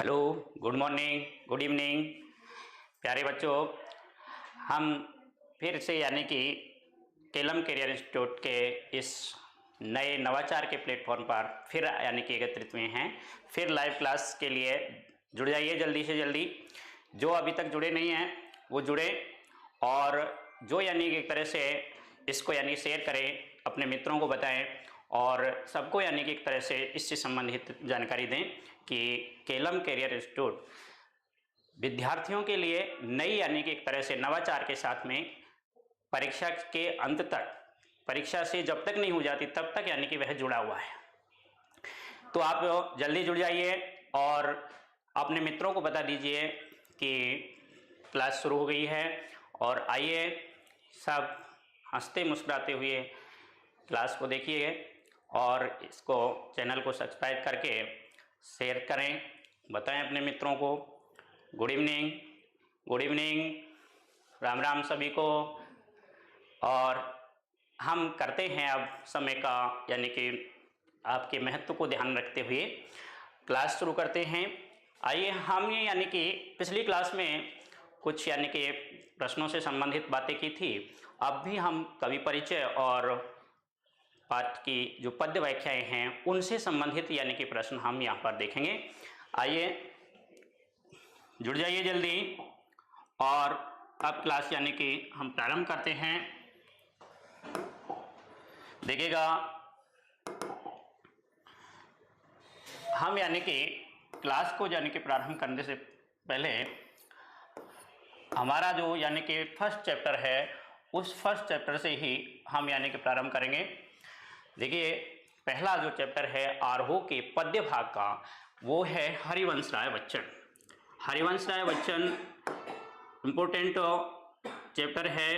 Hello, good morning, good evening प्यारे बच्चों। हम फिर से यानी कि केलम करियर इंस्टीट्यूट के इस नए नवाचार के प्लेटफॉर्म पर फिर यानी कि एकत्रित हुए हैं। फिर लाइव क्लास के लिए जुड़ जाइए जल्दी से जल्दी। जो अभी तक जुड़े नहीं हैं वो जुड़े, और जो यानी कि एक तरह से इसको यानी शेयर करें, अपने मित्रों को बताएं और सबको यानी कि एक तरह से इससे संबंधित जानकारी दें कि केलम करियर इंस्टीट्यूट विद्यार्थियों के लिए नई यानी कि एक तरह से नवाचार के साथ में परीक्षा के अंत तक, परीक्षा से जब तक नहीं हो जाती तब तक यानी कि वह जुड़ा हुआ है। तो आप जल्दी जुड़ जाइए और अपने मित्रों को बता दीजिए कि क्लास शुरू हो गई है, और आइए सब हंसते मुस्कुराते हुए क्लास को देखिए और इसको चैनल को सब्सक्राइब करके शेयर करें, बताएं अपने मित्रों को। Good evening, good evening, Ram Ram सभी को। और हम करते हैं अब समय का यानी कि आपके महत्व को ध्यान रखते हुए क्लास शुरू करते हैं। आइए, हमने यानी कि पिछली क्लास में कुछ यानी कि प्रश्नों से संबंधित बातें की थी। अब भी हम कवि परिचय और पाठ की जो पद्य व्याख्याएं हैं उनसे संबंधित यानी कि प्रश्न हम यहाँ पर देखेंगे। आइए जुड़ जाइए जल्दी, और अब क्लास यानी कि हम प्रारंभ करते हैं। देखिएगा, हम यानी कि क्लास को यानी कि प्रारंभ करने से पहले हमारा जो यानी कि फर्स्ट चैप्टर है उस फर्स्ट चैप्टर से ही हम यानी कि प्रारंभ करेंगे। देखिए, पहला जो चैप्टर है आरोह के पद्य भाग का, वो है हरिवंश राय बच्चन। हरिवंश राय बच्चन इम्पोर्टेंट चैप्टर है,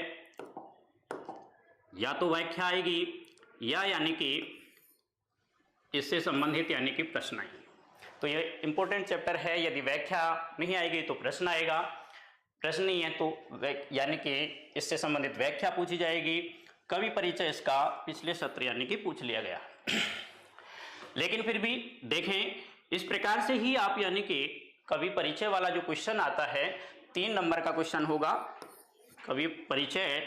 या तो व्याख्या आएगी या यानी कि इससे संबंधित यानी कि प्रश्न आएंगे। तो ये इम्पोर्टेंट चैप्टर है, यदि व्याख्या नहीं आएगी तो प्रश्न आएगा, प्रश्न नहीं है तो यानी कि इससे संबंधित व्याख्या पूछी जाएगी। कवि परिचय इसका पिछले सत्र यानी कि पूछ लिया गया। लेकिन फिर भी देखें, इस प्रकार से ही आप यानी कि कवि परिचय वाला जो क्वेश्चन आता है 3 नंबर का क्वेश्चन होगा। कवि परिचय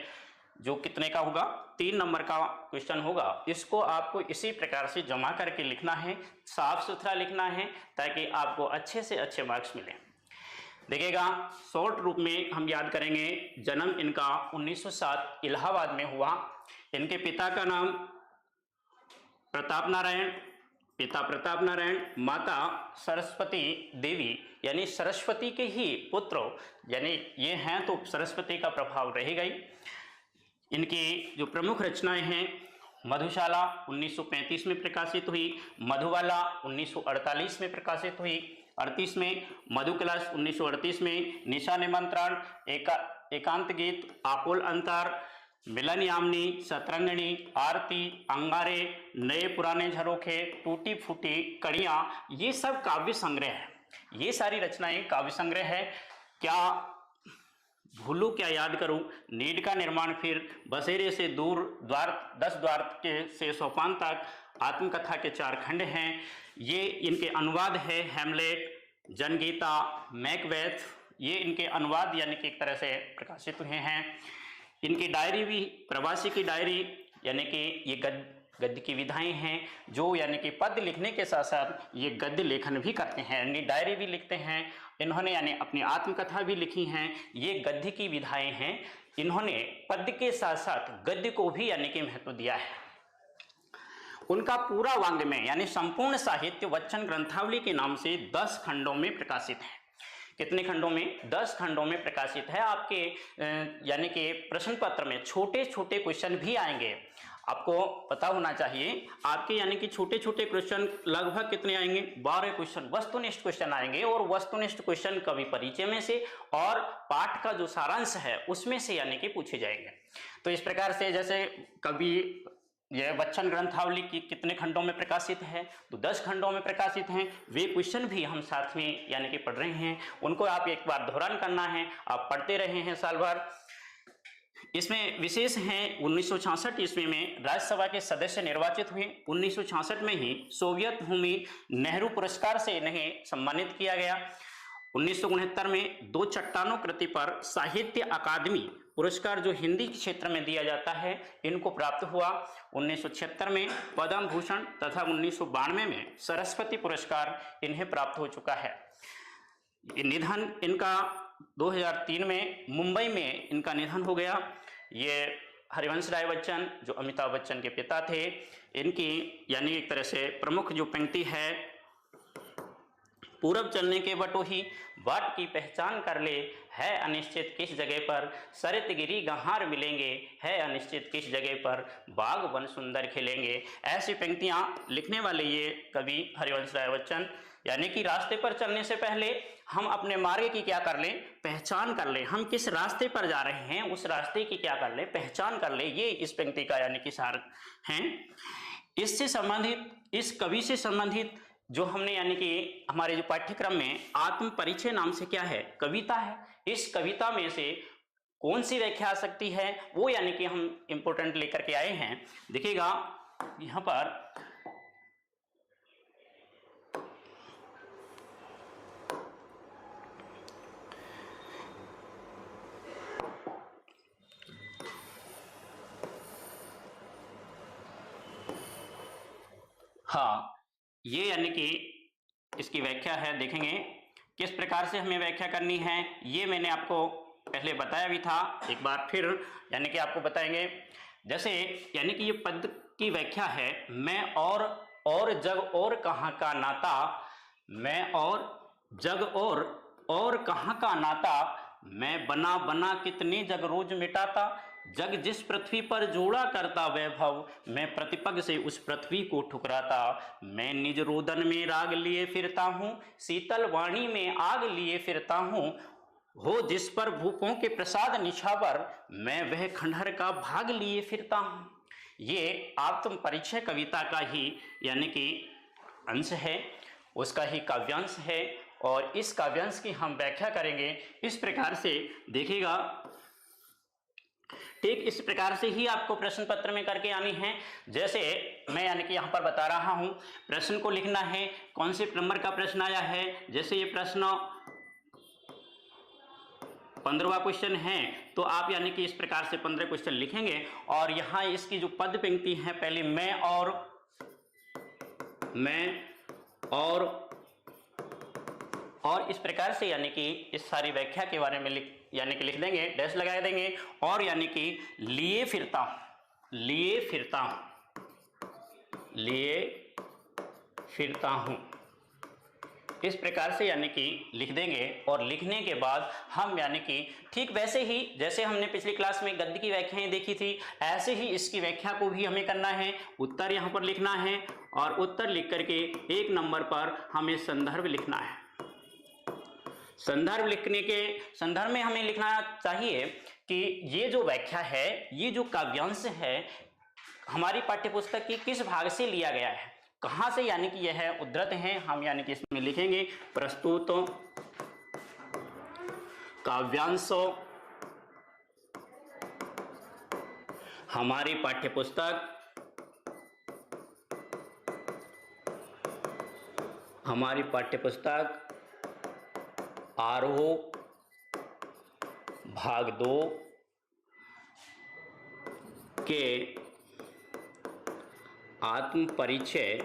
जो कितने का होगा, 3 नंबर का क्वेश्चन होगा। इसको आपको इसी प्रकार से जमा करके लिखना है, साफ सुथरा लिखना है, ताकि आपको अच्छे से अच्छे मार्क्स मिलें। देखिएगा, शॉर्ट रूप में हम याद करेंगे। जन्म इनका 1907 इलाहाबाद में हुआ। इनके पिता का नाम प्रताप नारायण, पिता प्रताप नारायण, माता सरस्वती देवी, यानी सरस्वती के ही पुत्र यानी ये हैं, तो सरस्वती का प्रभाव रहेगा ही। इनकी जो प्रमुख रचनाएं हैं, मधुशाला 1935 में प्रकाशित हुई, मधुबाला 1948 में प्रकाशित हुई 38 में, मधुकलश 1938 में, निशा निमंत्रण, एकांत गीत, आकुल अंतर, मिलन यामिनी, सतरंगिणी, आरती, अंगारे, नए पुराने झरोखे, टूटी फूटी कड़ियाँ, ये सब काव्य संग्रह है। ये सारी रचनाएं काव्य संग्रह है। क्या भूलू क्या याद करूं, नीड का निर्माण, फिर बसेरे से दूर, द्वार 10 द्वार के से सोपान तक, आत्मकथा के 4 खंड हैं। ये इनके अनुवाद है, हेमलेट, जनगीता, मैकबेथ, ये इनके अनुवाद यानी कि एक तरह से प्रकाशित हुए हैं। इनकी डायरी भी, प्रवासी की डायरी, यानी कि ये गद्य की विधाएं हैं, जो यानी कि पद्य लिखने के साथ साथ ये गद्य लेखन भी करते हैं, यानी डायरी भी लिखते हैं। इन्होंने यानी अपनी आत्मकथा भी लिखी हैं। ये गद्य की विधाएं हैं। इन्होंने पद्य के साथ साथ गद्य को भी यानी कि महत्व दिया है। उनका पूरा वाङ्मय यानी संपूर्ण साहित्य बच्चन ग्रंथावली के नाम से 10 खंडों में प्रकाशित है। कितने खंडों में? 10 खंडों में प्रकाशित है। आपके यानी कि प्रश्न पत्र में छोटे छोटे क्वेश्चन भी आएंगे, आपको पता होना चाहिए। आपके यानी कि छोटे छोटे क्वेश्चन लगभग कितने आएंगे? 12 क्वेश्चन, वस्तुनिष्ठ क्वेश्चन आएंगे। और वस्तुनिष्ठ क्वेश्चन कवि परिचय में से और पाठ का जो सारांश है उसमें से यानी कि पूछे जाएंगे। तो इस प्रकार से जैसे कवि यह बच्चन ग्रंथावली की कितने खंडों में प्रकाशित है? तो 10 खंडों में प्रकाशित हैं। वे क्वेश्चन भी हम साथ में यानी कि पढ़ रहे हैं, उनको आप एक बार दोहरान करना है। आप पढ़ते रहे हैं साल भर। इसमें विशेष है 1966 ईस्वी में राज्यसभा के सदस्य निर्वाचित हुए। 1966 में ही सोवियत भूमि नेहरू पुरस्कार से इन्हें सम्मानित किया गया। 1969 में दो चट्टानों कृति पर साहित्य अकादमी पुरस्कार जो हिंदी क्षेत्र में दिया जाता है इनको प्राप्त हुआ। 1976 में पद्म भूषण तथा 1992 में सरस्वती पुरस्कार इन्हें प्राप्त हो चुका है। निधन इनका 2003 में मुंबई में इनका निधन हो गया। ये हरिवंश राय बच्चन जो अमिताभ बच्चन के पिता थे, इनकी यानी एक तरह से प्रमुख जो पंक्ति है, पूरब चलने के बटोही बाट की पहचान कर ले, है अनिश्चित किस जगह पर सरित गिरी गंहार मिलेंगे, है अनिश्चित किस जगह पर बाग वन सुंदर खिलेंगे। ऐसी पंक्तियां लिखने वाले ये कवि हरिवंश राय बच्चन, यानी कि रास्ते पर चलने से पहले हम अपने मार्ग की क्या कर लें, पहचान कर लें। हम किस रास्ते पर जा रहे हैं उस रास्ते की क्या कर लें, पहचान कर लें। ये इस पंक्ति का यानी कि सार है। इससे संबंधित, इस कवि से संबंधित जो हमने यानी कि हमारे जो पाठ्यक्रम में आत्म परिचय नाम से क्या है, कविता है। इस कविता में से कौन सी व्याख्या आ सकती है वो यानी कि हम इंपोर्टेंट लेकर के आए हैं। देखिएगा यहां पर हाँ, ये यानी कि इसकी व्याख्या है। देखेंगे किस प्रकार से हमें व्याख्या करनी है, ये मैंने आपको पहले बताया भी था, एक बार फिर यानी कि आपको बताएंगे। जैसे यानी कि ये पद की व्याख्या है, मैं और जग और कहाँ का नाता, मैं और जग और कहाँ का नाता, मैं बना बना कितने जग रोज मिटाता, जग जिस पृथ्वी पर जोड़ा करता वैभव, मैं प्रतिपग से उस पृथ्वी को ठुकराता, मैं निज रोदन में राग लिए फिरता हूँ, शीतल वाणी में आग लिए फिरता हूँ, हो जिस पर भूपों के प्रसाद निछावर, मैं वह खंडहर का भाग लिए फिरता हूँ। ये आत्म परिचय कविता का ही यानी कि अंश है, उसका ही काव्यांश है। और इस काव्यांश की हम व्याख्या करेंगे इस प्रकार से। देखिएगा ठीक इस प्रकार से ही आपको प्रश्न पत्र में करके आनी है। जैसे मैं यानी कि यहाँ पर बता रहा हूँ, प्रश्न को लिखना है, कौन से नंबर का प्रश्न आया है। जैसे ये प्रश्न 15वां क्वेश्चन है, तो आप यानी कि इस प्रकार से 15 क्वेश्चन लिखेंगे। और यहाँ इसकी जो पद पंक्ति है, पहले मैं और इस प्रकार से यानी कि इस सारी व्याख्या के बारे में यानी कि लिख देंगे, डैश लगा देंगे। और यानी कि लिए फिरता हूं, इस प्रकार से यानी कि लिख देंगे। और लिखने के बाद हम यानी कि ठीक वैसे ही जैसे हमने पिछली क्लास में गद्य की व्याख्याएं देखी थी, ऐसे ही इसकी व्याख्या को भी हमें करना है। उत्तर यहाँ पर लिखना है और उत्तर लिख करके 1 नंबर पर हमें संदर्भ लिखना है। संदर्भ में हमें लिखना चाहिए कि ये जो व्याख्या है, ये जो काव्यांश है, हमारी पाठ्यपुस्तक की किस भाग से लिया गया है, कहां से यानी कि यह उद्धृत है। हम यानी कि इसमें लिखेंगे प्रस्तुत काव्यांश हमारी पाठ्यपुस्तक आरोह भाग 2 के आत्म परिचय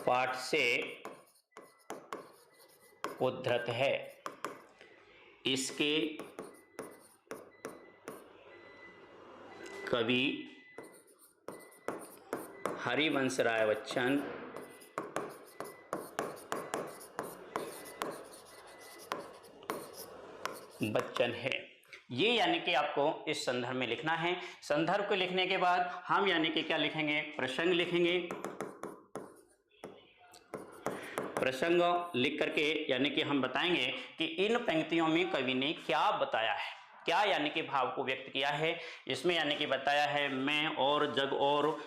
पाठ से उद्धृत है। इसके कवि हरिवंश राय बच्चन है। ये यानी कि आपको इस संदर्भ में लिखना है। संदर्भ को लिखने के बाद हम यानी कि क्या लिखेंगे, प्रसंग लिखेंगे। प्रसंग लिख करके यानी कि हम बताएंगे कि इन पंक्तियों में कवि ने क्या बताया है, क्या यानी कि भाव को व्यक्त किया है। इसमें यानी कि बताया है मैं और जग और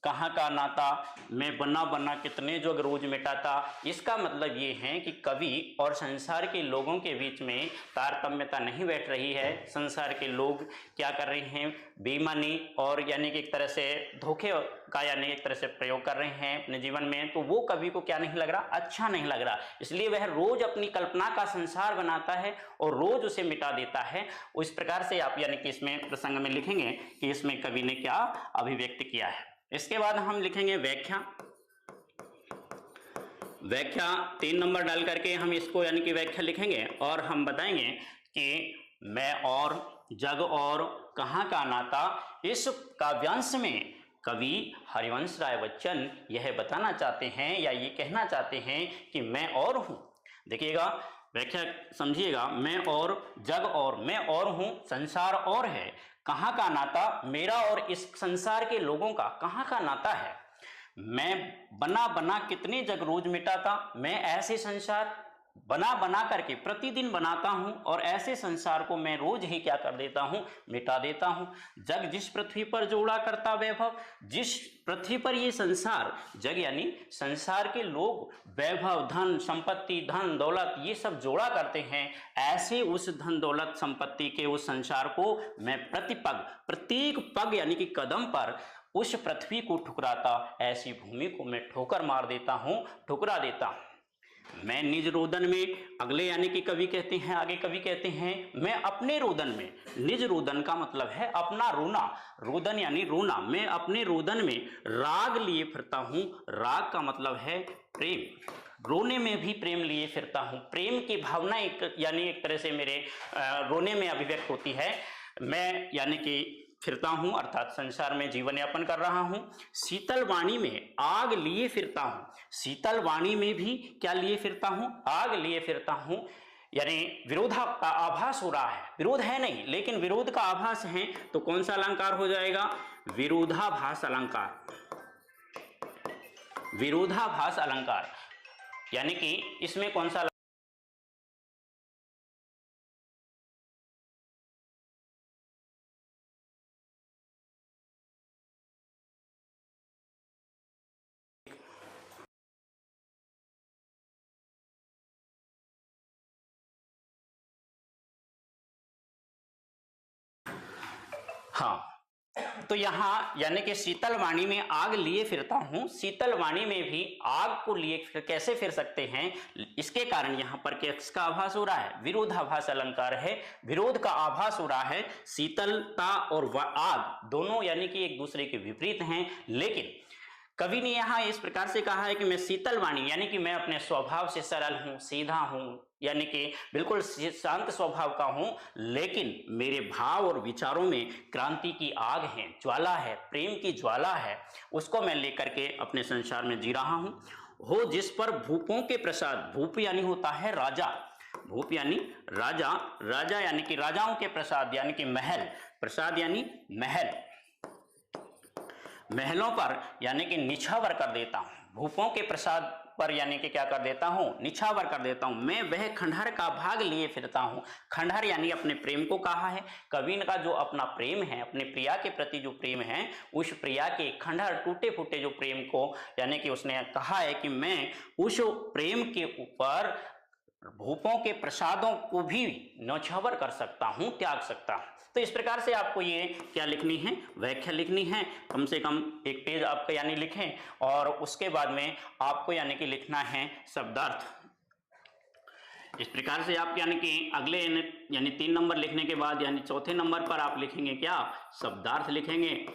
कहाँ का नाता, मैं बना बना कितने जग रोज मिटाता। इसका मतलब ये है कि कवि और संसार के लोगों के बीच में तारतम्यता नहीं बैठ रही है। संसार के लोग क्या कर रहे हैं, बेईमानी और यानी कि एक तरह से धोखे का यानी एक तरह से प्रयोग कर रहे हैं अपने जीवन में, तो वो कवि को क्या नहीं लग रहा, अच्छा नहीं लग रहा। इसलिए वह रोज अपनी कल्पना का संसार बनाता है और रोज उसे मिटा देता है। उस प्रकार से आप यानी कि इसमें प्रसंग में लिखेंगे कि इसमें कवि ने क्या अभिव्यक्त किया है। इसके बाद हम लिखेंगे व्याख्या। व्याख्या 3 नंबर डाल करके हम इसको यानी कि व्याख्या लिखेंगे और हम बताएंगे कि मैं और जग और कहाँ का नाता। इस काव्यांश में कवि हरिवंश राय बच्चन यह बताना चाहते हैं या ये कहना चाहते हैं कि मैं और हूँ। देखिएगा व्याख्या समझिएगा, मैं और जग और मैं और हूँ, संसार और है, कहाँ का नाता, मेरा और इस संसार के लोगों का कहाँ का नाता है। मैं बना बना कितने जग रोज मिटाता, मैं ऐसे संसार बना बना करके प्रतिदिन बनाता हूं और ऐसे संसार को मैं रोज ही क्या कर देता हूं, मिटा देता हूं। जग जिस पृथ्वी पर जोड़ा करता वैभव, जिस पृथ्वी पर ये संसार, जग यानी संसार के लोग वैभव, धन संपत्ति, धन दौलत ये सब जोड़ा करते हैं, ऐसे उस धन दौलत संपत्ति के उस संसार को मैं प्रतिपग प्रत्येक पग यानी कि कदम पर उस पृथ्वी को ठुकराता, ऐसी भूमि को मैं ठोकर मार देता हूं, ठुकरा देता हूं। मैं निज रोदन में, अगले यानी कि कवि कहते हैं, आगे कवि कहते हैं मैं अपने रोदन में। निज रोदन का मतलब है अपना रोना, रोदन यानी रोना। मैं अपने रोदन में राग लिए फिरता हूं, राग का मतलब है प्रेम, रोने में भी प्रेम लिए फिरता हूं। प्रेम की भावना एक यानी एक तरह से मेरे रोने में अभिव्यक्त होती है। मैं यानी कि फिरता हूं अर्थात संसार में जीवन यापन कर रहा हूं। शीतल वाणी में आग लिए फिरता हूं, शीतल वाणी में भी क्या लिए फिरता हूं, आग लिए फिरता हूं। यानी विरोधा का आभास हो रहा है, विरोध है नहीं लेकिन विरोध का आभास है, तो कौन सा अलंकार हो जाएगा, विरोधाभास अलंकार। विरोधाभास अलंकार यानी कि इसमें कौन सा हाँ, तो यहाँ यानी कि शीतल वाणी में आग लिए फिरता हूं। शीतल वाणी में भी आग को लिए कैसे फिर सकते हैं, इसके कारण यहाँ पर किसका आभास हो रहा है, विरोधाभास अलंकार है, विरोध का आभास हो रहा है। शीतलता और आग दोनों यानी कि एक दूसरे के विपरीत हैं, लेकिन कवि ने यहाँ इस प्रकार से कहा है कि मैं शीतल वाणी यानी कि मैं अपने स्वभाव से सरल हूं, सीधा हूं, यानी कि बिल्कुल शांत स्वभाव का हूं, लेकिन मेरे भाव और विचारों में क्रांति की आग है, ज्वाला है, प्रेम की ज्वाला है, उसको मैं लेकर के अपने संसार में जी रहा हूं। हो जिस पर भूपों के प्रसाद, भूप यानी होता है राजा, भूप यानी राजा, राजा यानी कि राजाओं के प्रसाद यानी कि महल, प्रसाद यानी महल, महलों पर यानी कि निछावर कर देता हूं, भूपों के प्रसाद पर यानी कि क्या कर देता हूं, निछावर कर देता हूं। मैं वह खंडहर का भाग लिए फिरता हूं, खंडहर यानी अपने प्रेम को कहा है। कवि का जो अपना प्रेम है, अपने प्रिया के प्रति जो प्रेम है, उस प्रिया के खंडहर टूटे फूटे जो प्रेम को यानी कि उसने कहा है कि मैं उस प्रेम के ऊपर भूपों के प्रसादों को भी नौछावर कर सकता हूं, त्याग सकता हूं। तो इस प्रकार से आपको ये क्या लिखनी है, व्याख्या लिखनी है। कम से कम एक पेज आपका यानी लिखें और उसके बाद में आपको यानी कि लिखना है शब्दार्थ। इस प्रकार से आप यानी कि अगले यानी 3 नंबर लिखने के बाद यानी चौथे नंबर पर आप लिखेंगे क्या, शब्दार्थ लिखेंगे।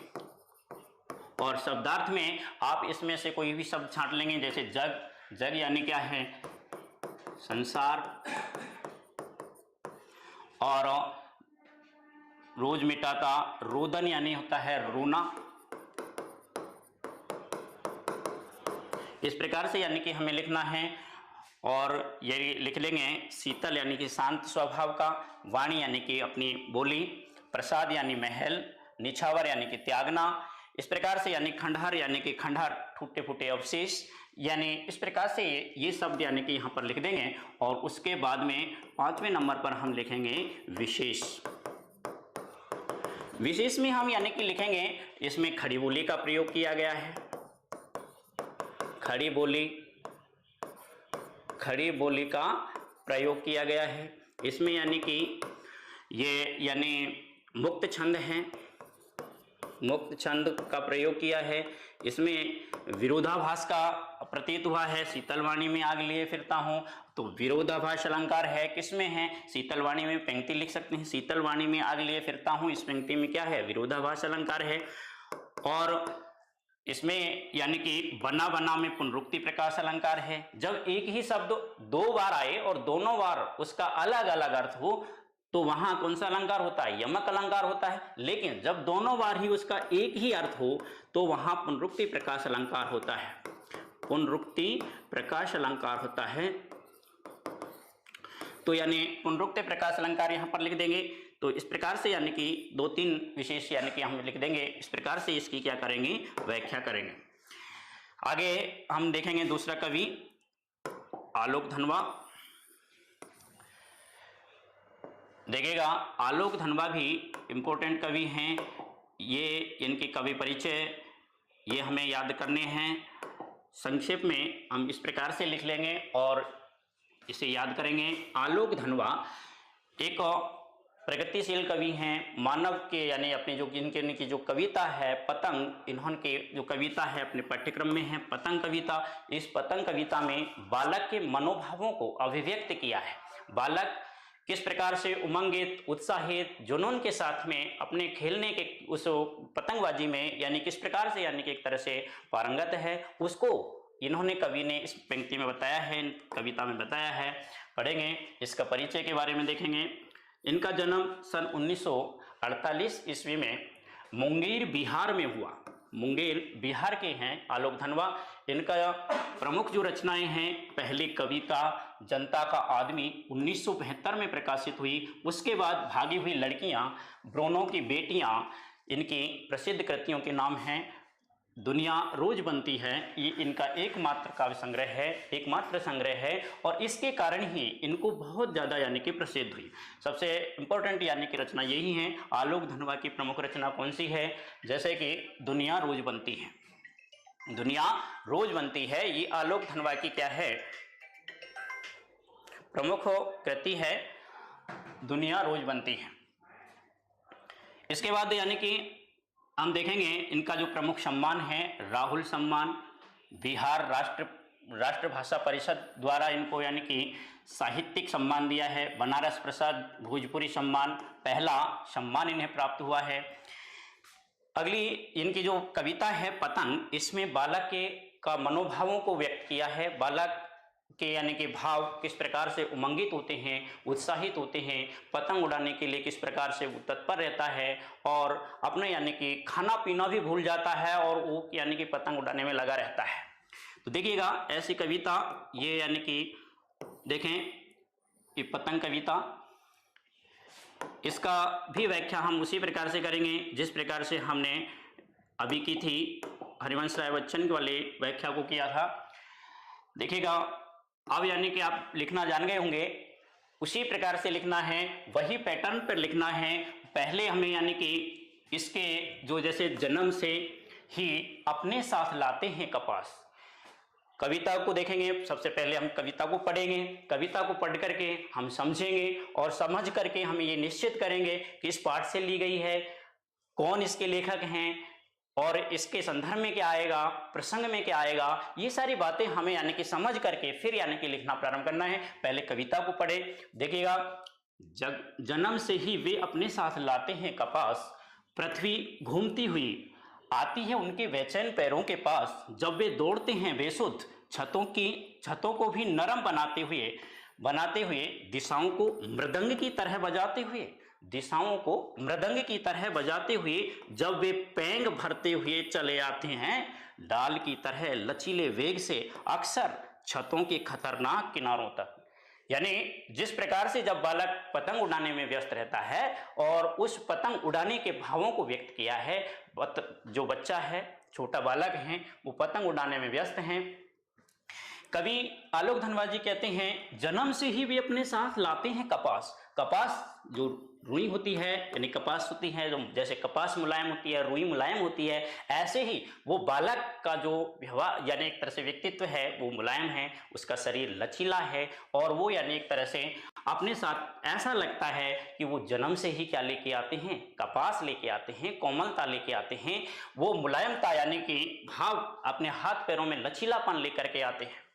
और शब्दार्थ में आप इसमें से कोई भी शब्द छांट लेंगे, जैसे जग, जग यानी क्या है, संसार, और रोज मिटाता, रोदन यानी होता है रोना। इस प्रकार से यानी कि हमें लिखना है। और ये लिख लेंगे शीतल यानी कि शांत स्वभाव का, वाणी यानी कि अपनी बोली, प्रसाद यानी महल, निछावर यानी कि त्यागना। इस प्रकार से यानी खंडहर यानी कि खंडहर टूटे फूटे अवशेष, यानी इस प्रकार से ये शब्द यानी कि यहाँ पर लिख देंगे। और उसके बाद में 5वें नंबर पर हम लिखेंगे विशेष। विशेष में हम यानी कि लिखेंगे, इसमें खड़ी बोली का प्रयोग किया गया है। खड़ी बोली का प्रयोग किया गया है। इसमें यानी कि ये यानी मुक्त छंद है, मुक्त छंद का प्रयोग किया है। इसमें विरोधाभास का प्रतीत हुआ है। शीतलवाणी में आग लिए फिरता हूँ, तो विरोधाभास अलंकार है, किसमें है? शीतलवाणी में। पंक्ति लिख सकते हैं, शीतलवाणी में आग लिए फिरता हूँ, इस पंक्ति में क्या है? विरोधाभास अलंकार है। और इसमें यानी कि बना बना में पुनरुक्ति प्रकाश अलंकार है। जब एक ही शब्द दो बार आए और दोनों बार उसका अलग अलग अर्थ हो, तो वहां कौन सा अलंकार होता है? यमक अलंकार होता है। लेकिन जब दोनों बार ही उसका एक ही अर्थ हो, तो वहां पुनरुक्ति प्रकाश अलंकार होता है। पुनरुक्ति प्रकाश अलंकार होता है। तो यानी पुनरुक्ति प्रकाश अलंकार यहां पर लिख देंगे। तो इस प्रकार से यानी कि 2-3 विशेष यानी कि हम लिख देंगे। इस प्रकार से इसकी क्या करेंगे? व्याख्या करेंगे। आगे हम देखेंगे दूसरा कवि आलोक धनवा। देखिएगा, आलोक धनवा भी इंपॉर्टेंट कवि हैं। ये इनके कवि परिचय ये हमें याद करने हैं। संक्षेप में हम इस प्रकार से लिख लेंगे और इसे याद करेंगे। आलोक धनवा एक प्रगतिशील कवि हैं। मानव के यानी अपने जो इनकी जो कविता है पतंग, इन्होंने जो कविता है अपने पाठ्यक्रम में है पतंग कविता। इस पतंग कविता में बालक के मनोभावों को अभिव्यक्त किया है। बालक किस प्रकार से उमंगित, उत्साहित, जुनून के साथ में अपने खेलने के उस पतंगबाजी में यानी किस प्रकार से यानी कि एक तरह से पारंगत है, उसको इन्होंने कवि ने इस पंक्ति में बताया है, कविता में बताया है। पढ़ेंगे, इसका परिचय के बारे में देखेंगे। इनका जन्म सन 1948 ईस्वी में मुंगेर बिहार में हुआ। मुंगेर बिहार के हैं आलोक धनवा। इनका प्रमुख जो रचनाएं हैं, पहली कविता जनता का आदमी 1972 में प्रकाशित हुई। उसके बाद भागी हुई लड़कियां, ब्रोनो की बेटियां, इनकी प्रसिद्ध कृतियों के नाम हैं। दुनिया रोज बनती है, ये इनका एकमात्र काव्य संग्रह है, एकमात्र संग्रह है। और इसके कारण ही इनको बहुत ज़्यादा यानी कि प्रसिद्ध हुई। सबसे इम्पोर्टेंट यानी कि रचना यही है। आलोक धनवा की प्रमुख रचना कौन सी है? जैसे कि दुनिया रोज बनती है। दुनिया रोज बनती है, ये आलोक धनवा की क्या है? प्रमुख कृति है, दुनिया रोज बनती है। इसके बाद यानी कि हम देखेंगे इनका जो प्रमुख सम्मान है राहुल सम्मान। बिहार राष्ट्रभाषा परिषद द्वारा इनको यानी कि साहित्यिक सम्मान दिया है। बनारस प्रसाद भोजपुरी सम्मान, पहला सम्मान इन्हें प्राप्त हुआ है। अगली इनकी जो कविता है पतंग, इसमें बालक के का मनोभावों को व्यक्त किया है। बालक के यानी कि भाव किस प्रकार से उमंगित होते हैं, उत्साहित होते हैं, पतंग उड़ाने के लिए किस प्रकार से वो तत्पर रहता है और अपने यानी कि खाना पीना भी भूल जाता है और वो यानी कि पतंग उड़ाने में लगा रहता है। तो देखिएगा ऐसी कविता ये यानी कि देखें, ये पतंग कविता, इसका भी व्याख्या हम उसी प्रकार से करेंगे जिस प्रकार से हमने अभी की थी, हरिवंश राय बच्चन वाले व्याख्या को किया था। देखिएगा अब यानी कि आप लिखना जान गए होंगे, उसी प्रकार से लिखना है, वही पैटर्न पर लिखना है। पहले हमें यानी कि इसके जो जैसे जन्म से ही अपने साथ लाते हैं कपास, कविता को देखेंगे। सबसे पहले हम कविता को पढ़ेंगे, कविता को पढ़ करके हम समझेंगे और समझ करके हम ये निश्चित करेंगे कि इस पाठ से ली गई है, कौन इसके लेखक हैं और इसके संदर्भ में क्या आएगा, प्रसंग में क्या आएगा। ये सारी बातें हमें यानी कि समझ करके फिर यानी कि लिखना प्रारंभ करना है। पहले कविता को पढ़े। देखिएगा, जन्म से ही वे अपने साथ लाते हैं कपास, पृथ्वी घूमती हुई आती है उनके बेचैन पैरों के पास। जब वे दौड़ते हैं बेसुध, छतों को भी नरम बनाते हुए दिशाओं को मृदंग की तरह बजाते हुए जब वे पैंग भरते हुए चले आते हैं डाल की तरह लचीले वेग से, अक्सर छतों के खतरनाक किनारों तक। यानी जिस प्रकार से जब बालक पतंग उड़ाने में व्यस्त रहता है और उस पतंग उड़ाने के भावों को व्यक्त किया है, जो बच्चा है, छोटा बालक है, वो पतंग उड़ाने में व्यस्त हैं। कवि आलोक धनवा जी कहते हैं जन्म से ही वे अपने साथ लाते हैं कपास। कपास जो रुई होती है यानी कपास होती है, जो जैसे कपास मुलायम होती है, रुई मुलायम होती है, ऐसे ही वो बालक का जो व्यवहार यानी एक तरह से व्यक्तित्व है वो मुलायम है, उसका शरीर लचीला है और वो यानी एक तरह से अपने साथ ऐसा लगता है कि वो जन्म से ही क्या लेके आते हैं, कपास लेके आते हैं, कोमलता लेके आते हैं, वो मुलायमता यानी कि भाव अपने हाथ पैरों में लचीलापन लेकर के आते हैं।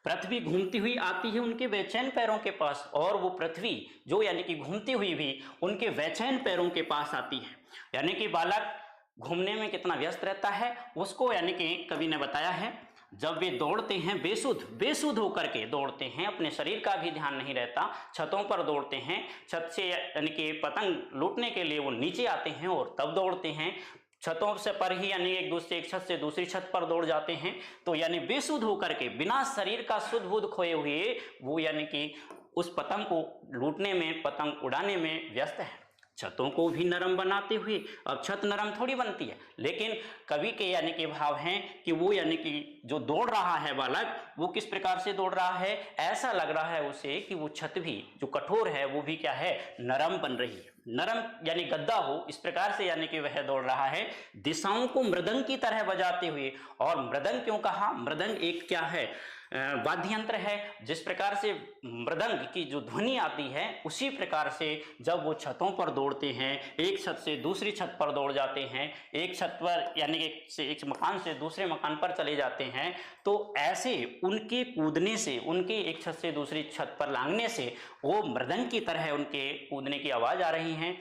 पृथ्वी घूमती हुई आती है उनके बेचैन पैरों के पास, और वो पृथ्वी जो यानी कि घूमती हुई भी उनके बेचैन पैरों के पास आती है। यानी कि बालक घूमने में कितना व्यस्त रहता है उसको यानी कि कवि ने बताया है, जब वे दौड़ते हैं बेसुध होकर के दौड़ते हैं, अपने शरीर का भी ध्यान नहीं रहता, छतों पर दौड़ते हैं, छत से यानी कि पतंग लूटने के लिए वो नीचे आते हैं और तब दौड़ते हैं, छतों से पर ही यानी एक छत से दूसरी छत पर दौड़ जाते हैं। तो यानी बेसुध होकर के बिना शरीर का सुध बुध खोए हुए वो यानी कि उस पतंग को लूटने में, पतंग उड़ाने में व्यस्त है, छतों को भी नरम बनाते हुए। अब छत नरम थोड़ी बनती है, लेकिन कवि के यानी कि भाव हैं कि वो यानी कि जो दौड़ रहा है बालक वो किस प्रकार से दौड़ रहा है, ऐसा लग रहा है उसे कि वो छत भी जो कठोर है वो भी क्या है, नरम बन रही है, नरम यानी गद्दा हो, इस प्रकार से यानी कि वह दौड़ रहा है दिशाओं को मृदंग की तरह बजाते हुए। और मृदंग क्यों कहा, मृदंग एक क्या है, वाद्य यंत्र है, जिस प्रकार से मृदंग की जो ध्वनि आती है उसी प्रकार से जब वो छतों पर दौड़ते हैं, एक छत से दूसरी छत पर दौड़ जाते हैं, एक छत पर यानी एक मकान से दूसरे मकान पर चले जाते हैं, तो ऐसे उनके कूदने से, उनके एक छत से दूसरी छत पर लांघने से वो मृदंग की तरह उनके कूदने की आवाज आ रही है।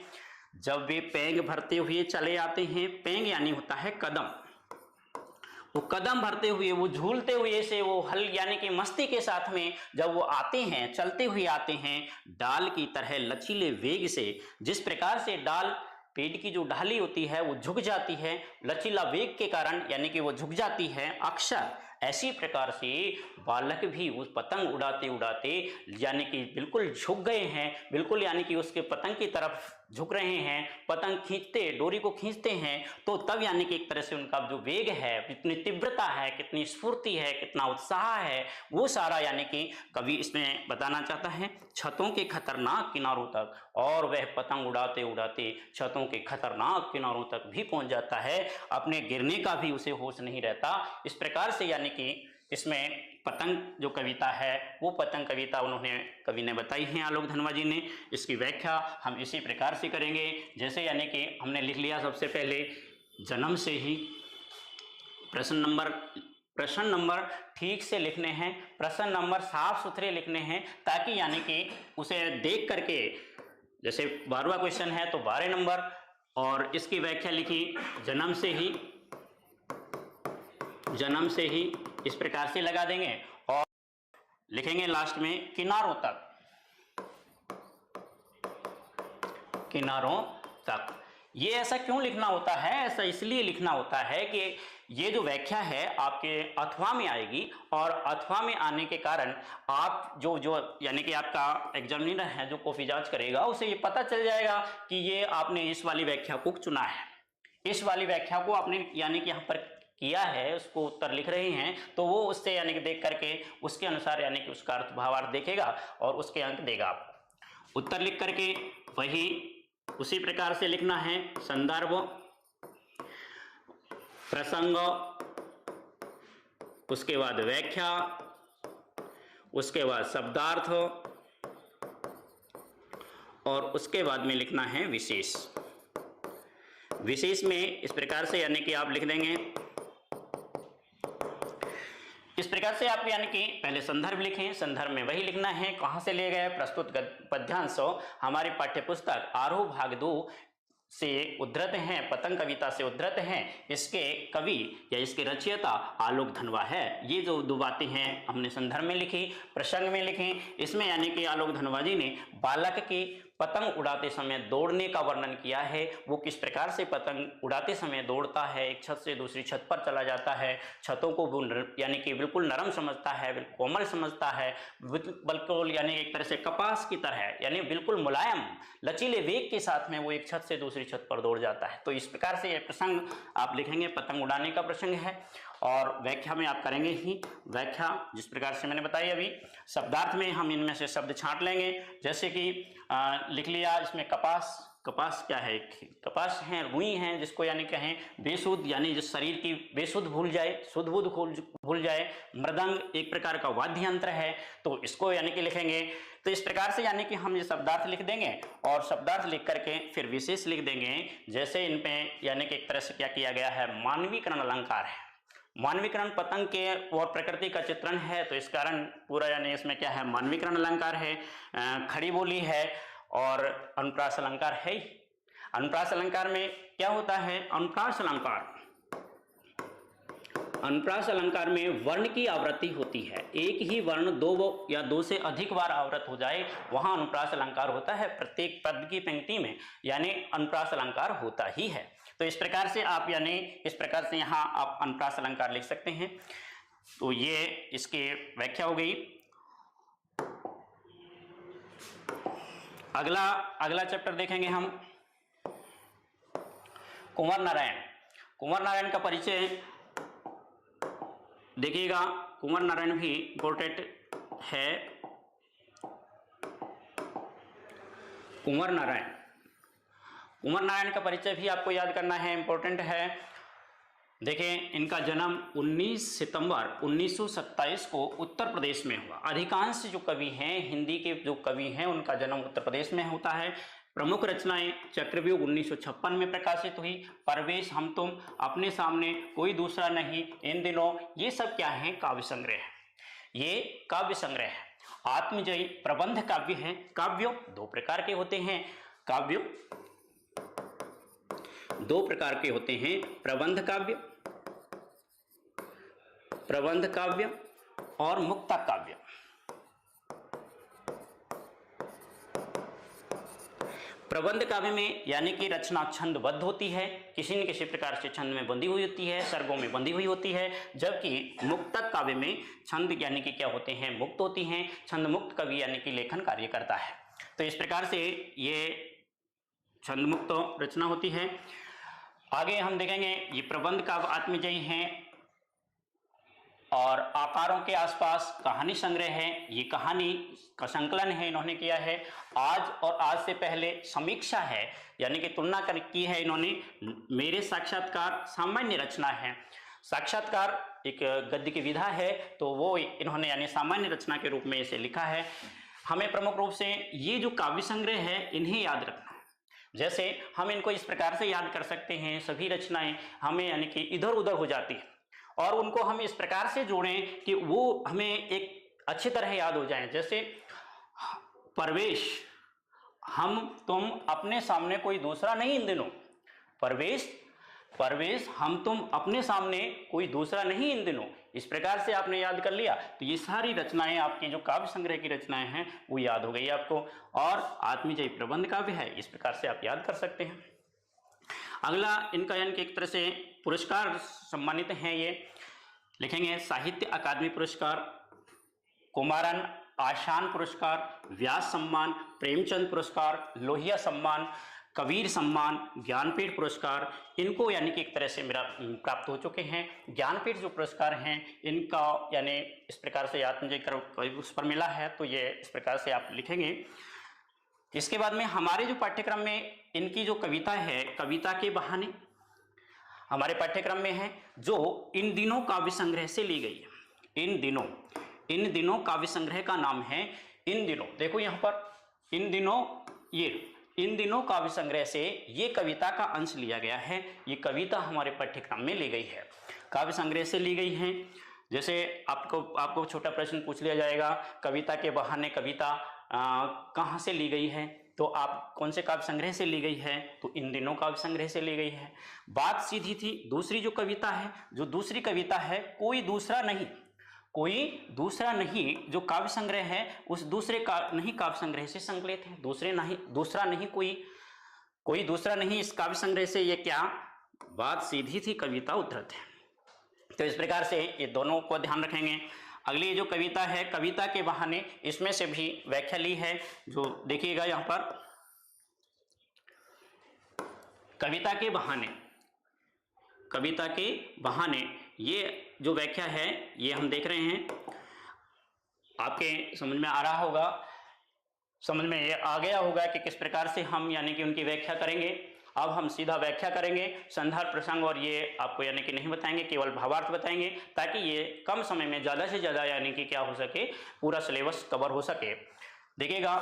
जब वे पेंग भरते हुए चले आते हैं, पेंग यानी होता है कदम, वो कदम भरते हुए, वो झूलते हुए से, वो हल यानी कि मस्ती के साथ में जब वो आते हैं, चलते हुए आते हैं, डाल की तरह लचीले वेग से, जिस प्रकार से डाल पेड़ की जो ढाली होती है वो झुक जाती है, लचीला वेग के कारण यानी कि वो झुक जाती है अक्सर, ऐसी प्रकार से बालक भी उस पतंग उड़ाते उड़ाते यानी कि बिल्कुल झुक गए हैं, बिल्कुल यानी कि उसके पतंग की तरफ झुक रहे हैं, पतंग खींचते, डोरी को खींचते हैं, तो तब यानी कि एक तरह से उनका जो वेग है, कितनी तीव्रता है, कितनी स्फूर्ति है, कितना उत्साह है, वो सारा यानी कि कवि इसमें बताना चाहता है। छतों के खतरनाक किनारों तक, और वह पतंग उड़ाते उड़ाते छतों के खतरनाक किनारों तक भी पहुंच जाता है, अपने गिरने का भी उसे होश नहीं रहता। इस प्रकार से यानी कि इसमें पतंग जो कविता है वो पतंग कविता कवि ने बताई है आलोक धनवा जी ने। इसकी व्याख्या हम इसी प्रकार से करेंगे, जैसे यानी कि हमने लिख लिया सबसे पहले जन्म से ही। प्रश्न नंबर ठीक से लिखने हैं, प्रश्न नंबर साफ सुथरे लिखने हैं, ताकि यानी कि उसे देख करके, जैसे 12वां क्वेश्चन है तो 12 नंबर, और इसकी व्याख्या लिखी जन्म से ही इस प्रकार से लगा देंगे, और लिखेंगे लास्ट में किनारों तक। ये ऐसा क्यों लिखना होता है, ऐसा इसलिए लिखना होता है कि ये जो व्याख्या है आपके अथवा में आएगी, और अथवा में आने के कारण आप जो यानी कि आपका एग्जामिनर है जो कॉपी जांच करेगा उसे ये पता चल जाएगा कि ये आपने इस वाली व्याख्या को चुना है, इस वाली व्याख्या को आपने यानी कि यहाँ पर किया है, उसको उत्तर लिख रहे हैं, तो वो उससे यानी कि देख करके उसके अनुसार यानी कि उसका अर्थ भावार्थ देखेगा और उसके अंक देगा आपको। उत्तर लिख करके वही उसी प्रकार से लिखना है, संदर्भ, प्रसंग, उसके बाद व्याख्या, उसके बाद शब्दार्थ, और उसके बाद में लिखना है विशेष। विशेष में इस प्रकार से यानी कि आप लिख देंगे, इस प्रकार से आप यानी कि पहले संदर्भ लिखें, संदर्भ में वही लिखना है कहां से लिए गए, प्रस्तुत पद्यांश हमारी पाठ्यपुस्तक आरोह भाग 2 से उद्धृत हैं, पतंग कविता से उद्धृत हैं। इसके कवि या इसके रचयिता आलोक धनवा है। ये जो दो बातें हैं हमने संदर्भ में लिखी, प्रसंग में लिखी, इसमें यानी कि आलोक धनवा जी ने बालक की पतंग उड़ाते समय दौड़ने का वर्णन किया है, वो किस प्रकार से पतंग उड़ाते समय दौड़ता है, एक छत से दूसरी छत पर चला जाता है, छतों को यानी कि बिल्कुल नरम समझता है, बिल्कुल कोमल समझता है, बिल्कुल यानी एक तरह से कपास की तरह, यानी बिल्कुल मुलायम लचीले वेग के साथ में वो एक छत से दूसरी छत पर दौड़ जाता है। तो इस प्रकार से ये प्रसंग आप लिखेंगे, पतंग उड़ाने का प्रसंग है। और व्याख्या में आप करेंगे ही व्याख्या जिस प्रकार से मैंने बताई अभी। शब्दार्थ में हम इनमें से शब्द छांट लेंगे, जैसे कि लिख लिया इसमें कपास। कपास क्या है? कपास है, रुई है, जिसको यानी कहें बेसुध, यानी जिस शरीर की बेसुध भूल जाए, सुध बुध भूल जाए। मृदंग एक प्रकार का वाद्य यंत्र है, तो इसको यानी कि लिखेंगे। तो इस प्रकार से यानी कि हम ये शब्दार्थ लिख देंगे और शब्दार्थ लिख करके फिर विशेष लिख देंगे। जैसे इन पे यानी कि एक तरह से क्या किया गया है, मानवीकरण अलंकार है। मानवीकरण पतंग के और प्रकृति का चित्रण है, तो इस कारण पूरा यानी इसमें क्या है, मानवीकरण अलंकार है, खड़ी बोली है और अनुप्रास अलंकार है। अनुप्रास अलंकार में क्या होता है? अनुप्रास अलंकार में वर्ण की आवृत्ति होती है। एक ही वर्ण दो या दो से अधिक बार आवृत हो जाए वहां अनुप्रास अलंकार होता है। प्रत्येक पद की पंक्ति में यानी अनुप्रास अलंकार होता ही है। तो इस प्रकार से आप यानी इस प्रकार से यहाँ आप अनुप्रास अलंकार लिख सकते हैं। तो ये इसकी व्याख्या हो गई। अगला चैप्टर देखेंगे हम, कुंवर नारायण। कुंवर नारायण का परिचय देखिएगा। कुंवर नारायण भी इंपॉर्टेंट है। कुंवर नारायण का परिचय भी आपको याद करना है, इंपॉर्टेंट है। देखें, इनका जन्म 19 सितंबर 1927 को उत्तर प्रदेश में हुआ। अधिकांश जो कवि हैं, हिंदी के जो कवि हैं, उनका जन्म उत्तर प्रदेश में होता है। प्रमुख रचनाएं चक्रव्यूह 1956 में प्रकाशित हुई। परवेश, हम तुम, अपने सामने, कोई दूसरा नहीं, इन दिनों, ये सब क्या है? काव्य संग्रह है। ये काव्य संग्रह है। आत्मजयी प्रबंध काव्य है। काव्य दो प्रकार के होते हैं। काव्य दो प्रकार के होते हैं, प्रबंध काव्य और मुक्ता काव्य। प्रबंध काव्य में यानी कि रचना छंदबद्ध होती है, किसी न किसी प्रकार से छंद में बंधी हुई होती है, सर्गों में बंधी हुई होती है। जबकि मुक्तक काव्य में छंद यानी कि क्या होते हैं? मुक्त होती हैं। छंद मुक्त कवि यानी कि लेखन कार्य करता है। तो इस प्रकार से ये छंद मुक्त रचना होती है। आगे हम देखेंगे, ये प्रबंध काव्य आत्मजयी हैं और आकारों के आसपास कहानी संग्रह है। ये कहानी का संकलन है, इन्होंने किया है। आज और आज से पहले समीक्षा है, यानी कि तुलना की है इन्होंने। मेरे साक्षात्कार सामान्य रचना है। साक्षात्कार एक गद्य की विधा है, तो वो इन्होंने यानी सामान्य रचना के रूप में इसे लिखा है। हमें प्रमुख रूप से ये जो काव्य संग्रह है इन्हें याद रखना है। जैसे हम इनको इस प्रकार से याद कर सकते हैं, सभी रचनाएं हमें यानी कि इधर उधर हो जाती है और उनको हम इस प्रकार से जोड़ें कि वो हमें एक अच्छी तरह याद हो जाएं। जैसे परवेश, हम तुम, अपने सामने, कोई दूसरा नहीं, इन दिनों। परवेश, हम तुम, अपने सामने, कोई दूसरा नहीं, इन दिनों। इस प्रकार से आपने याद कर लिया तो ये सारी रचनाएं आपकी जो काव्य संग्रह की रचनाएं हैं वो याद हो गई आपको। और आत्मजयी प्रबंध काव्य है, इस प्रकार से आप याद कर सकते हैं। अगला इनका यानी कि एक तरह से पुरस्कार सम्मानित हैं, ये लिखेंगे। साहित्य अकादमी पुरस्कार, कुमारन आशान पुरस्कार, व्यास सम्मान, प्रेमचंद पुरस्कार, लोहिया सम्मान, कबीर सम्मान, ज्ञानपीठ पुरस्कार, इनको यानी कि एक तरह से मेरा प्राप्त हो चुके हैं। ज्ञानपीठ जो पुरस्कार हैं इनका यानी इस प्रकार से आत्मजयी उस पर मिला है, तो ये इस प्रकार से आप लिखेंगे। इसके बाद में हमारे जो पाठ्यक्रम में इनकी जो कविता है, कविता के बहाने, हमारे पाठ्यक्रम में है, जो इन दिनों काव्य संग्रह से ली गई है। इन दिनों काव्य संग्रह का नाम है इन दिनों। देखो यहाँ पर इन दिनों काव्य संग्रह से ये कविता का अंश लिया गया है। ये कविता हमारे पाठ्यक्रम में ली गई है, काव्य संग्रह से ली गई है। जैसे आपको छोटा प्रश्न पूछ लिया जाएगा, कविता के बहाने कविता कहाँ से ली गई है, तो आप कौन से काव्य संग्रह से ली गई है? तो इन दिनों काव्य संग्रह से ली गई है। बात सीधी थी। दूसरी जो कविता है, कोई दूसरा नहीं, जो काव्य संग्रह है उस दूसरे नहीं काव्य संग्रह से संकलित है। कोई दूसरा नहीं इस काव्य संग्रह से, ये क्या बात सीधी थी, कविता उद्धृत है। तो इस प्रकार से ये दोनों को ध्यान रखेंगे। अगली जो कविता है, कविता के बहाने, इसमें से भी व्याख्या ली है, जो देखिएगा यहाँ पर। कविता के बहाने ये जो व्याख्या है ये हम देख रहे हैं, आपके समझ में आ रहा होगा, समझ में ये आ गया होगा कि किस प्रकार से हम यानी कि उनकी व्याख्या करेंगे। अब हम सीधा व्याख्या करेंगे, संदर्भ प्रसंग और ये आपको यानी कि नहीं बताएंगे, केवल भावार्थ बताएंगे, ताकि ये कम समय में ज़्यादा से ज़्यादा यानी कि क्या हो सके, पूरा सिलेबस कवर हो सके। देखिएगा,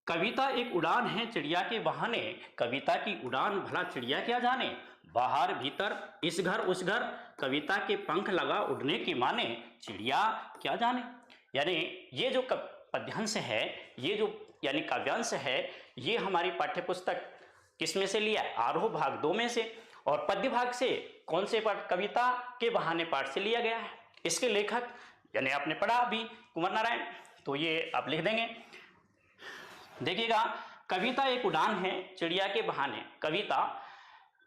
कविता एक उड़ान है चिड़िया के बहाने, कविता की उड़ान भला चिड़िया क्या जाने, बाहर भीतर इस घर उस घर, कविता के पंख लगा उड़ने की माने, चिड़िया क्या जाने। यानी ये जो पद्यांश है, ये जो यानी काव्यांश है, ये हमारी पाठ्यपुस्तक किसमें से लिया, आरोह भाग 2 में से, और पद्य भाग से कौन से पाठ, कविता के बहाने पाठ से लिया गया है। इसके लेखक यानी आपने पढ़ा अभी कुंवर नारायण, तो ये आप लिख देंगे। देखिएगा, कविता एक उड़ान है चिड़िया के बहाने, कविता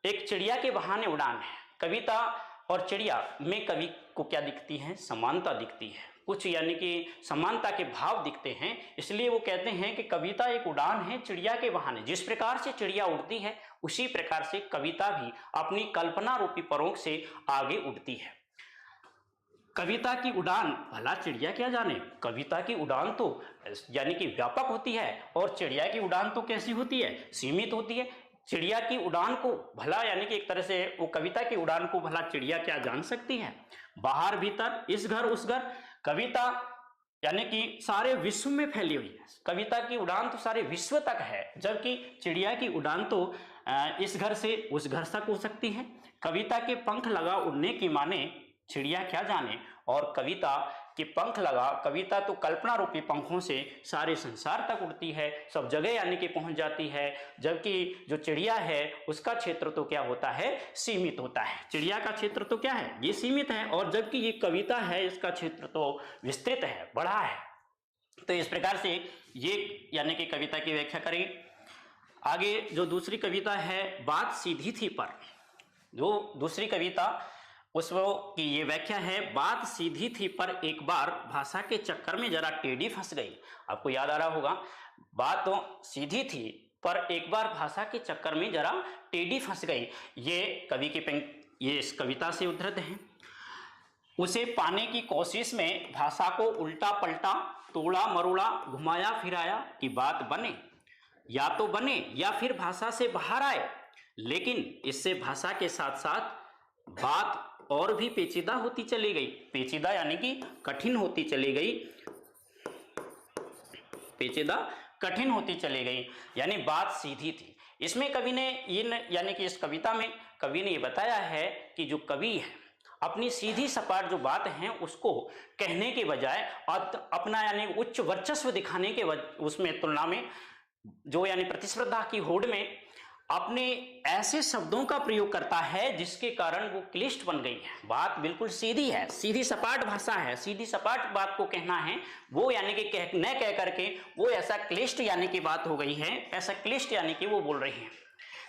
एक चिड़िया के बहाने उड़ान है। कविता और चिड़िया में कवि को क्या दिखती है, समानता दिखती है, कुछ यानी कि समानता के भाव दिखते हैं, इसलिए वो कहते हैं कि कविता एक उड़ान है चिड़िया के बहाने। जिस प्रकार से चिड़िया उड़ती है उसी प्रकार से कविता भी अपनी कल्पना रूपी परोंठ से आगे उड़ती है। कविता की उड़ान भला चिड़िया क्या जाने, कविता की उड़ान तो यानी कि व्यापक होती है और चिड़िया की उड़ान तो कैसी होती है, सीमित होती है। चिड़िया की उड़ान को भला यानी कि एक तरह से वो कविता की उड़ान को भला चिड़िया क्या जान सकती है, बाहर भीतर इस घर उस घर, कविता यानी कि सारे विश्व में फैली हुई है, कविता की उड़ान तो सारे विश्व तक है, जबकि चिड़िया की उड़ान तो इस घर से उस घर तक हो सकती है। कविता के पंख लगा उड़ने की माने, चिड़िया क्या जाने, और कविता के पंख लगा, कविता तो कल्पना रूपी पंखों से सारे संसार तक उड़ती है, सब जगह यानी कि पहुंच जाती है, जबकि जो चिड़िया है उसका क्षेत्र तो क्या होता है, सीमित होता है। चिड़िया का क्षेत्र तो क्या है, ये सीमित है, और जबकि ये कविता है इसका क्षेत्र तो विस्तृत है, बड़ा है। तो इस प्रकार से ये यानी कि कविता की व्याख्या करें। आगे जो दूसरी कविता है, बात सीधी थी पर, जो दूसरी कविता उसको की ये व्याख्या है, बात सीधी थी पर एक बार भाषा के चक्कर में जरा टेढ़ी फंस गई। आपको याद आ रहा होगा, बात तो सीधी थी पर एक बार भाषा के चक्कर में जरा टेढ़ी फंस गई। ये कवि की ये इस कविता से उद्धृत है। उसे पाने की कोशिश में भाषा को उल्टा पलटा, तोड़ा मरोड़ा, घुमाया फिराया कि बात बने, या तो बने या फिर भाषा से बाहर आए, लेकिन इससे भाषा के साथ साथ बात और भी पेचीदा होती चली गई। पेचीदा यानी कि कठिन होती चली गई, पेचीदा कठिन होती चली गई, यानी बात सीधी थी। इसमें कवि ने ये यानी कि इस कविता में कवि ने ये बताया है कि जो कवि है अपनी सीधी सपाट जो बात है उसको कहने के बजाय अपना यानी उच्च वर्चस्व दिखाने के उसमें तुलना में जो यानी प्रतिस्पर्धा की होड़ में अपने ऐसे शब्दों का प्रयोग करता है जिसके कारण वो क्लिष्ट बन गई है। बात बिल्कुल सीधी है, सीधी सपाट भाषा है, सीधी सपाट बात को कहना है, वो यानी कि न कह करके वो ऐसा क्लिष्ट यानी कि बात हो गई है, ऐसा क्लिष्ट यानी कि वो बोल रही है।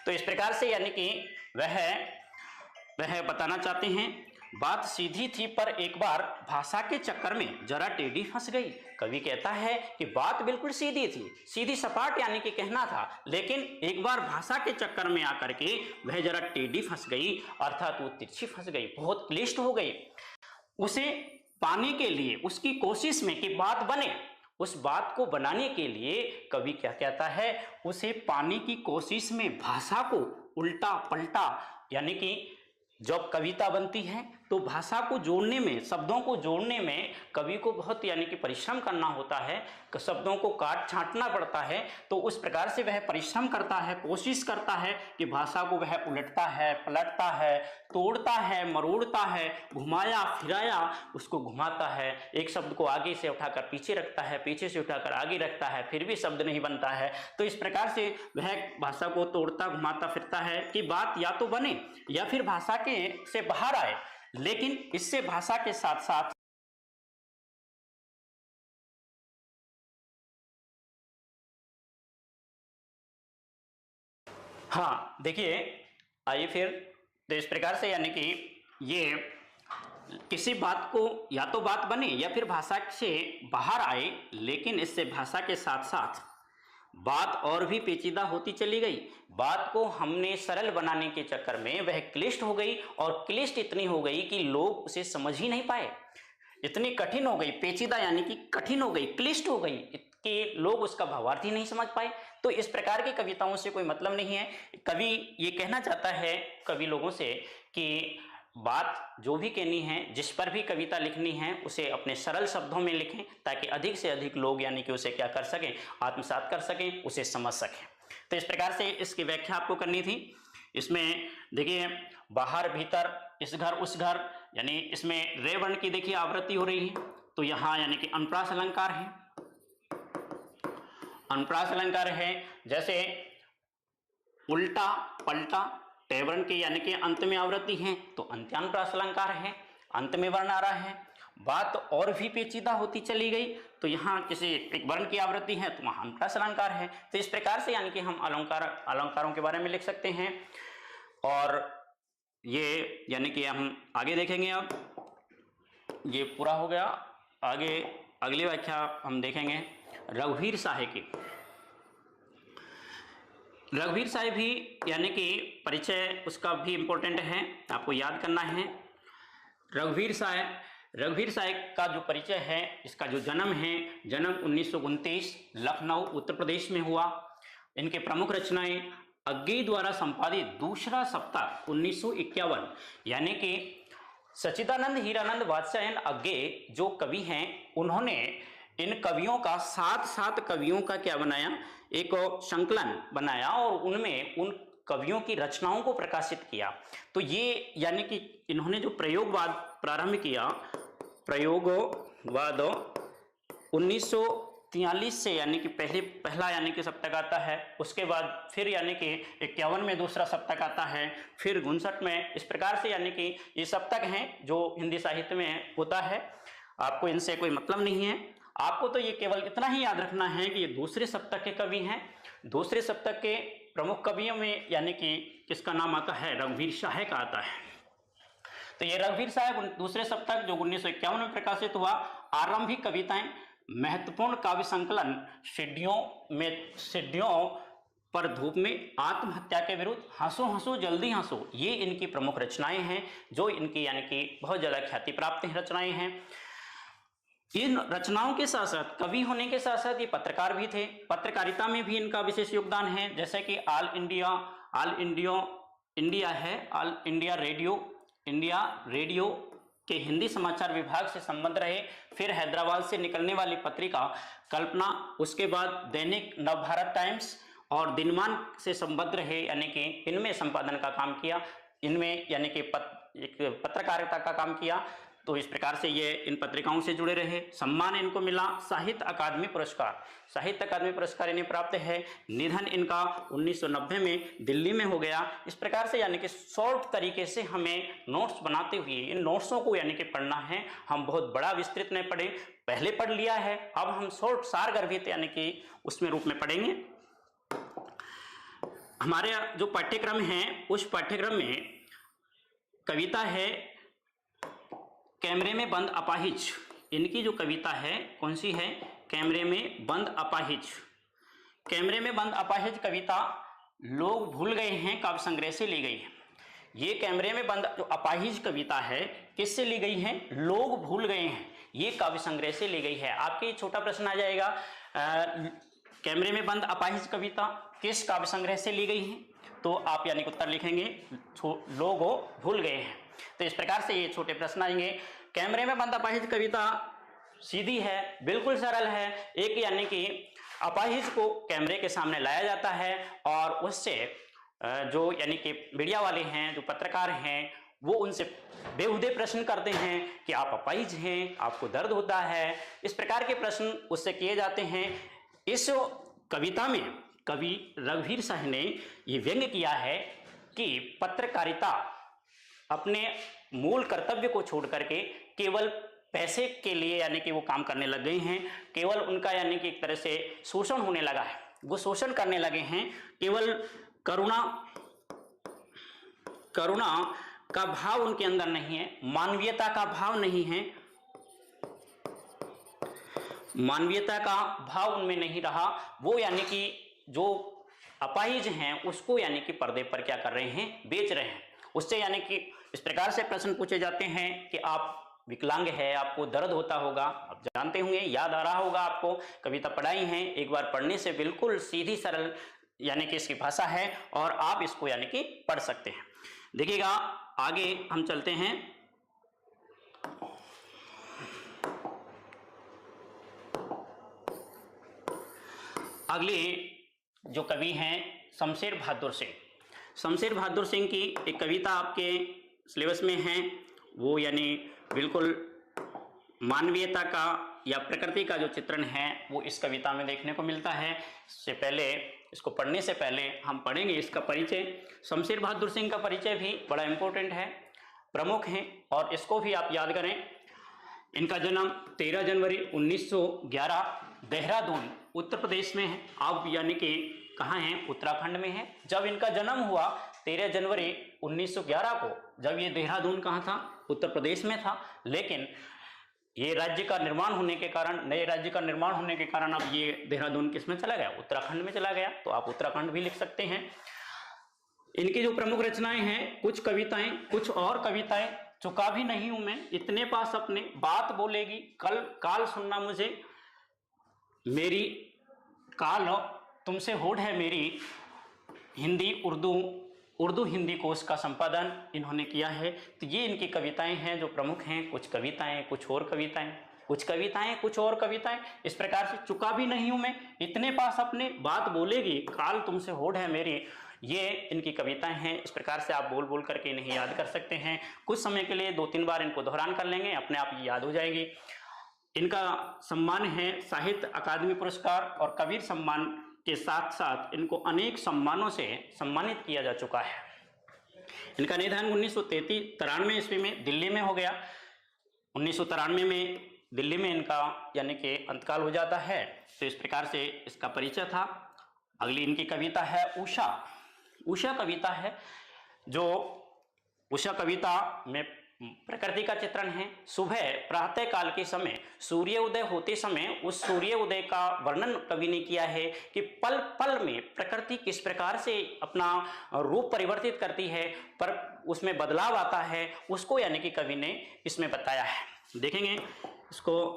तो इस प्रकार से यानी कि वह बताना चाहते हैं, बात सीधी थी पर एक बार भाषा के चक्कर में जरा टेढ़ी फंस गई। कवि कहता है कि बात बिल्कुल सीधी थी, सीधी सपाट यानी कि कहना था, लेकिन एक बार भाषा के चक्कर में आकर के वह जरा टेढ़ी फंस गई, अर्थात वो तिरछी फंस गई, बहुत क्लिष्ट हो गई। उसे पाने के लिए उसकी कोशिश में कि बात बने, उस बात को बनाने के लिए कवि क्या कहता है, उसे पाने की कोशिश में भाषा को उल्टा पलटा, यानी कि जब कविता बनती है तो भाषा को जोड़ने में, शब्दों को जोड़ने में कवि को बहुत यानी कि परिश्रम करना होता है, शब्दों को काट छांटना पड़ता है। तो उस प्रकार से वह परिश्रम करता है, कोशिश करता है कि भाषा को वह उलटता है, पलटता है, तोड़ता है, मरोड़ता है, घुमाया फिराया, उसको घुमाता है, एक शब्द को आगे से उठाकर पीछे रखता है, पीछे से उठाकर आगे रखता है, फिर भी शब्द नहीं बनता है। तो इस प्रकार से वह भाषा को तोड़ता घुमाता फिरता है कि बात या तो बने या फिर भाषा के से बाहर आए, लेकिन इससे भाषा के साथ साथ हाँ देखिए, आइए फिर। तो इस प्रकार से यानी कि ये किसी बात को या तो बात बने या फिर भाषा से बाहर आए, लेकिन इससे भाषा के साथ साथ बात और भी पेचीदा होती चली गई। बात को हमने सरल बनाने के चक्कर में वह क्लिष्ट हो गई, और क्लिष्ट इतनी हो गई कि लोग उसे समझ ही नहीं पाए। इतनी कठिन हो गई, पेचीदा यानी कि कठिन हो गई, क्लिष्ट हो गई कि लोग उसका भावार्थ ही नहीं समझ पाए। तो इस प्रकार की कविताओं से कोई मतलब नहीं है। कवि ये कहना चाहता है कवि लोगों से कि बात जो भी कहनी है, जिस पर भी कविता लिखनी है, उसे अपने सरल शब्दों में लिखें, ताकि अधिक से अधिक लोग यानी कि उसे क्या कर सकें, आत्मसात कर सकें, उसे समझ सकें। तो इस प्रकार से इसकी व्याख्या आपको करनी थी। इसमें देखिए बाहर भीतर, इस घर उस घर, यानी इसमें रे वर्ण की देखिए आवृत्ति हो रही है। तो यहाँ यानी कि अनुप्रास अलंकार है, अनुप्रास अलंकार है। जैसे उल्टा पलटा, टे वर्ण के यानी कि अंत में आवृत्ति है, तो अंत्यानुप्रास अलंकार है, अंत में वर्ण आ रहा है। बात और भी पेचीदा होती चली गई, तो यहाँ किसी एक वर्ण की आवृत्ति है तो वहाँ अनुप्रास अलंकार है। तो इस प्रकार से यानी कि हम अलंकारों के बारे में लिख सकते हैं। और ये यानी कि हम आगे देखेंगे। अब ये पूरा हो गया। आगे अगली व्याख्या हम देखेंगे रघुवीर साहे की। रघुवीर साहे भी यानी कि परिचय उसका भी इम्पोर्टेंट है, आपको याद करना है। रघुवीर साहे का जो परिचय है, इसका जो जन्म है, जन्म 1929 लखनऊ उत्तर प्रदेश में हुआ। इनके प्रमुख रचनाएं अज्ञे द्वारा संपादित दूसरा सप्ताह 1951, यानी कि सच्चिदानंद हीरानंद वात्स्यायन अज्ञे जो कवि हैं, उन्होंने इन कवियों का 7 कवियों का क्या बनाया, एक संकलन बनाया और उनमें उन कवियों की रचनाओं को प्रकाशित किया। तो ये यानी कि इन्होंने जो प्रयोगवाद प्रारंभ किया, प्रयोगवाद 1943 से यानी कि पहला यानी कि सप्तक आता है, उसके बाद फिर यानी कि 51 में दूसरा सप्तक आता है, फिर 59 में। इस प्रकार से यानी कि ये सप्तक हैं जो हिंदी साहित्य में होता है। आपको इनसे कोई मतलब नहीं है। आपको तो ये केवल इतना ही याद रखना है कि ये दूसरे सप्तक के कवि हैं। दूसरे सप्तक के प्रमुख कवियों में यानी कि किसका नाम आता है, रघुवीर साहे का आता है। तो ये रघुवीर साहे दूसरे सप्तक जो 1951 में प्रकाशित हुआ, आरंभिक कविताएं, महत्वपूर्ण काव्य संकलन, सिद्धियों पर धूप में, आत्महत्या के विरुद्ध, हंसो हंसो जल्दी हंसो, ये इनकी प्रमुख रचनाएं हैं जो इनकी यानी कि बहुत ज्यादा ख्याति प्राप्त रचनाएं हैं। इन रचनाओं के साथ साथ, कवि होने के साथ साथ ये पत्रकार भी थे। पत्रकारिता में भी इनका विशेष योगदान है। जैसे कि ऑल इंडिया रेडियो के हिंदी समाचार विभाग से संबंध रहे। फिर हैदराबाद से निकलने वाली पत्रिका कल्पना, उसके बाद दैनिक नवभारत टाइम्स और दिनमान से संबद्ध रहे, यानी कि इनमें संपादन का काम किया, इनमें यानी कि एक पत्रकारिता का काम किया। तो इस प्रकार से ये इन पत्रिकाओं से जुड़े रहे। सम्मान इनको मिला साहित्य अकादमी पुरस्कार इन्हें प्राप्त है। निधन इनका 1990 में दिल्ली में हो गया। इस प्रकार से यानी कि शॉर्ट तरीके से हमें नोट्स बनाते हुए इन नोट्सों को यानी कि पढ़ना है। हम बहुत बड़ा विस्तृत नहीं पढ़े, पहले पढ़ लिया है, अब हम शॉर्ट सारगर्भित यानी कि उसमें रूप में पढ़ेंगे। हमारे जो पाठ्यक्रम है, उस पाठ्यक्रम में कविता है कैमरे में बंद अपाहिज। इनकी जो कविता है कौन सी है, कैमरे में बंद अपाहिज। कैमरे में बंद अपाहिज कविता लोग भूल गए हैं काव्य संग्रह से ली गई है। ये कैमरे में बंद जो अपाहिज कविता है किससे ली गई है, लोग भूल गए हैं, ये काव्य संग्रह से ली गई है। आपके छोटा प्रश्न आ जाएगा, कैमरे में बंद अपाहिज कविता किस काव्य संग्रह से ली गई है, तो आप यानी उत्तर लिखेंगे लोग भूल गए हैं। तो इस प्रकार से ये छोटे प्रश्न आएंगे। कैमरे में बंद अपाहिज कविता सीधी है, बिल्कुल सरल है। एक यानी कि अपाहिज को कैमरे के सामने लाया जाता है और उससे जो यानी कि मीडिया वाले हैं, जो पत्रकार हैं, वो उनसे बेहुदे प्रश्न करते हैं कि आप अपाहिज हैं, आपको दर्द होता है। इस प्रकार के प्रश्न उससे किए जाते हैं। इस कविता में कवि रघुवीर साहे ने ये व्यंग्य किया है कि पत्रकारिता अपने मूल कर्तव्य को छोड़ करके केवल पैसे के लिए यानी कि वो काम करने लग गए हैं। केवल उनका यानी कि एक तरह से शोषण होने लगा है, वो शोषण करने लगे हैं। केवल करुणा का भाव उनके अंदर नहीं है, मानवीयता का भाव नहीं है, मानवीयता का भाव उनमें नहीं रहा। वो यानी कि जो अपाहिज हैं उसको यानी कि पर्दे पर क्या कर रहे हैं, बेच रहे हैं। उससे यानी कि इस प्रकार से प्रश्न पूछे जाते हैं कि आप विकलांग है, आपको दर्द होता होगा, आप जानते होंगे, याद आ रहा होगा आपको, कविता पढ़ाई है, एक बार पढ़ने से बिल्कुल सीधी सरल यानी कि इसकी भाषा है और आप इसको यानी कि पढ़ सकते हैं। देखिएगा आगे हम चलते हैं। अगले जो कवि हैं शमशेर बहादुर सिंह। शमशेर बहादुर सिंह की एक कविता आपके सिलेबस में है, वो यानी बिल्कुल मानवीयता का या प्रकृति का जो चित्रण है वो इस कविता में देखने को मिलता है। इससे पहले, इसको पढ़ने से पहले हम पढ़ेंगे इसका परिचय। शमशेर बहादुर सिंह का परिचय भी बड़ा इंपॉर्टेंट है, प्रमुख है और इसको भी आप याद करें। इनका जन्म 13 जनवरी 1911 देहरादून उत्तर प्रदेश में है। अब यानी कि कहाँ है, उत्तराखंड में है। जब इनका जन्म हुआ 13 जनवरी 1911 को, जब ये देहरादून कहाँ था, उत्तर प्रदेश में था, लेकिन ये राज्य का निर्माण होने के कारण, नए राज्य का निर्माण होने के कारण अब ये देहरादून किस में चला गया, उत्तराखंड में चला गया। तो आप उत्तराखंड भी लिख सकते हैं। इनकी जो प्रमुख रचनाएं हैं, कुछ कविताएं, कुछ और कविताएं, चुका भी नहीं हूं मैं, इतने पास अपने, बात बोलेगी कल, काल सुनना मुझे, मेरी काल, तुमसे होड़ है मेरी, हिंदी उर्दू हिंदी कोश का संपादन इन्होंने किया है। तो ये इनकी कविताएं हैं जो प्रमुख हैं। कुछ कविताएं, कुछ और कविताएं, कुछ कविताएं, कुछ और कविताएं, इस प्रकार से चुका भी नहीं हूं मैं, इतने पास अपने, बात बोलेगी काल, तुमसे होड़ है मेरी, ये इनकी कविताएं हैं। इस प्रकार से आप बोल बोल करके इन्हें याद कर सकते हैं। कुछ समय के लिए 2-3 बार इनको दोहरान कर लेंगे, अपने आप ये याद हो जाएगी। इनका सम्मान है साहित्य अकादमी पुरस्कार और कबीर सम्मान के साथ साथ इनको अनेक सम्मानों से सम्मानित किया जा चुका है। इनका निधन 1993 ईस्वी में दिल्ली में हो गया। 1993 में दिल्ली में इनका यानी कि अंतकाल हो जाता है। तो इस प्रकार से इसका परिचय था। अगली इनकी कविता है उषा। उषा कविता है, जो उषा कविता में प्रकृति का चित्रण है। सुबह प्रातः काल के समय, सूर्य उदय होते समय, उस सूर्य उदय का वर्णन कवि ने किया है कि पल पल में प्रकृति किस प्रकार से अपना रूप परिवर्तित करती है, पर उसमें बदलाव आता है, उसको यानी कि कवि ने इसमें बताया है। देखेंगे इसको,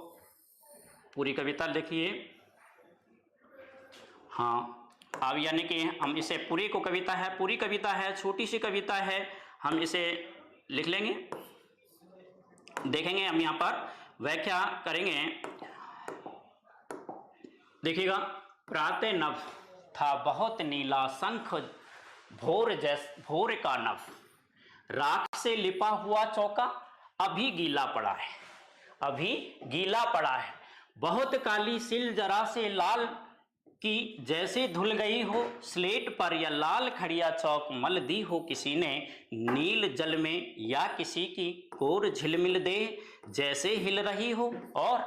पूरी कविता देखिए। हाँ, अब यानी कि हम इसे पूरी को कविता है, पूरी कविता है, छोटी सी कविता है, हम इसे लिख लेंगे। देखेंगे हम यहाँ पर व्याख्या करेंगे। देखिएगा, प्रातः नभ था बहुत नीला शंख, भोर का नभ, राख से लिपा हुआ चौका अभी गीला पड़ा है, अभी गीला पड़ा है। बहुत काली सिल जरा से लाल कि जैसे धुल गई हो स्लेट पर, या लाल खड़िया चौक मल दी हो किसी ने नील जल में, या किसी की कोर झिलमिल दे जैसे हिल रही हो। और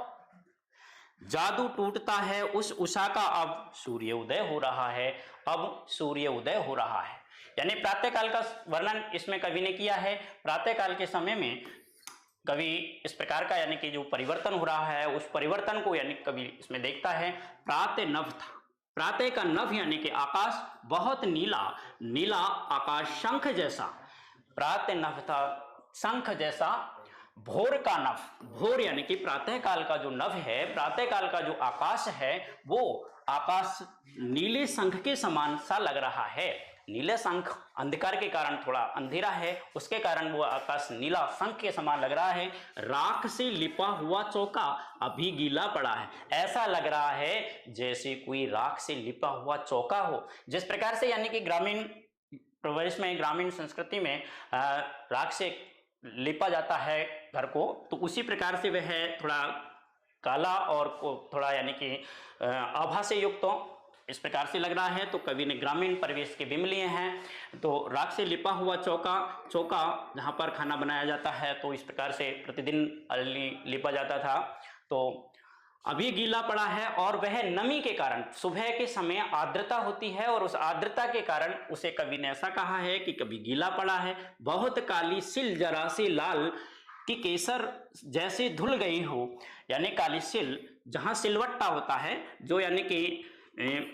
जादू टूटता है उस उषा का, अब सूर्य उदय हो रहा है, अब सूर्य उदय हो रहा है। यानी प्रातःकाल का वर्णन इसमें कवि ने किया है। प्रातःकाल के समय में कवि इस प्रकार का यानी कि जो परिवर्तन हो रहा है, उस परिवर्तन को यानी कवि इसमें देखता है। प्रातः नभ था, प्रातः का नभ यानी कि आकाश बहुत नीला, नीला आकाश शंख जैसा, प्रातः नभ था शंख जैसा। भोर का नभ, भोर यानी कि प्रातः काल का जो नभ है, प्रातः काल का जो आकाश है, वो आकाश नीले शंख के समान सा लग रहा है। नीले शंख अंधकार के कारण थोड़ा अंधेरा है, उसके कारण वो आकाश नीला शंख के समान लग रहा है। राख से लिपा हुआ चौका अभी गीला पड़ा है, ऐसा लग रहा है जैसे कोई राख से लिपा हुआ चौका हो। जिस प्रकार से यानी कि ग्रामीण प्रवेश में, ग्रामीण संस्कृति में राख से लिपा जाता है घर को, तो उसी प्रकार से वह थोड़ा काला और थोड़ा यानी कि आभा से युक्त इस प्रकार से लग रहा है। तो कवि ने ग्रामीण परिवेश के बिंब लिए हैं। तो राख से लिपा हुआ चौका, चौका जहाँ पर खाना बनाया जाता है, तो इस प्रकार से प्रतिदिन लिपा जाता था। तो अभी गीला पड़ा है, और वह नमी के कारण, सुबह के समय आर्द्रता होती है, और उस आर्द्रता के कारण उसे कवि ने ऐसा कहा है कि कभी गीला पड़ा है। बहुत काली सिल जरा सी लाल कि केसर जैसे धुल गई हो, यानी काली सिल जहाँ सिलवट्टा होता है, जो यानी कि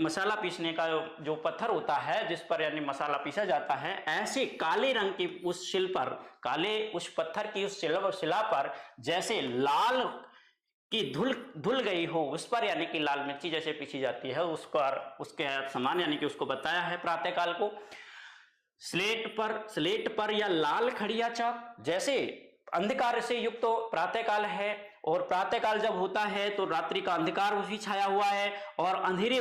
मसाला पीसने का जो पत्थर होता है जिस पर यानी मसाला पीसा जाता है, ऐसे काले रंग की उस शिल पर, काले उस पत्थर की उस शिला पर जैसे लाल की धुल गई हो उस पर यानी कि लाल मिर्ची जैसे पीसी जाती है उसके समान यानी कि उसको बताया है प्रातःकाल को। स्लेट पर या लाल खड़िया चाक, जैसे अंधकार से युक्त तो प्रातःकाल है, और प्रातःकाल जब होता है तो रात्रि का अंधकार उसी छाया हुआ है, और अंधेरे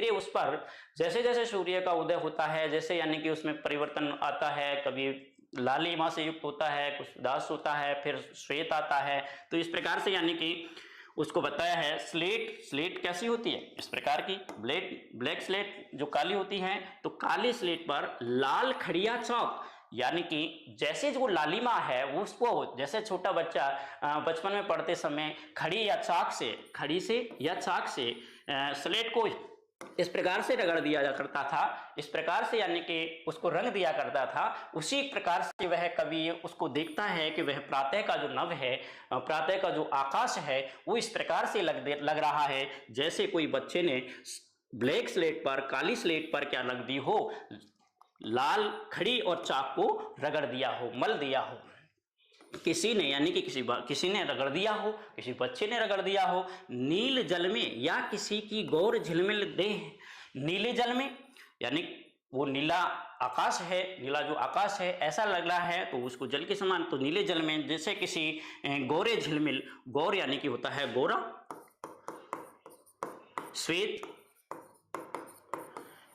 उस पर जैसे जैसे सूर्य का उदय होता है, जैसे यानी कि उसमें परिवर्तन आता है, कभी लालिमा से युक्त होता है, कुछ दास होता है, फिर श्वेत आता है। तो इस प्रकार से यानी कि उसको बताया है। स्लेट कैसी होती है, इस प्रकार की ब्लैक स्लेट जो काली होती है, तो काली स्लेट पर लाल खड़िया चौक, यानी कि जैसे जो लालिमा है वो उसको जैसे छोटा बच्चा बचपन में पढ़ते समय खड़ी से या चाक से स्लेट को इस प्रकार से रगड़ दिया जा करता था, इस प्रकार से यानी कि उसको रंग दिया करता था, उसी प्रकार से वह कवि उसको देखता है कि वह प्रातः का जो नभ है, प्रातः का जो आकाश है वो इस प्रकार से लग रहा है जैसे कोई बच्चे ने ब्लैक स्लेट पर, काली स्लेट पर क्या लग दी हो, लाल खड़ी और चाक को रगड़ दिया हो, मल दिया हो किसी ने, यानी कि किसी ने रगड़ दिया हो, किसी बच्चे ने रगड़ दिया हो। नील जल में या किसी की गौर झिलमिल देह, नीले जल में यानी वो नीला आकाश है, नीला जो आकाश है ऐसा लग रहा है तो उसको जल के समान, तो नीले जल में जैसे किसी गोरे झिलमिल, गौर यानी कि होता है गोरा, श्वेत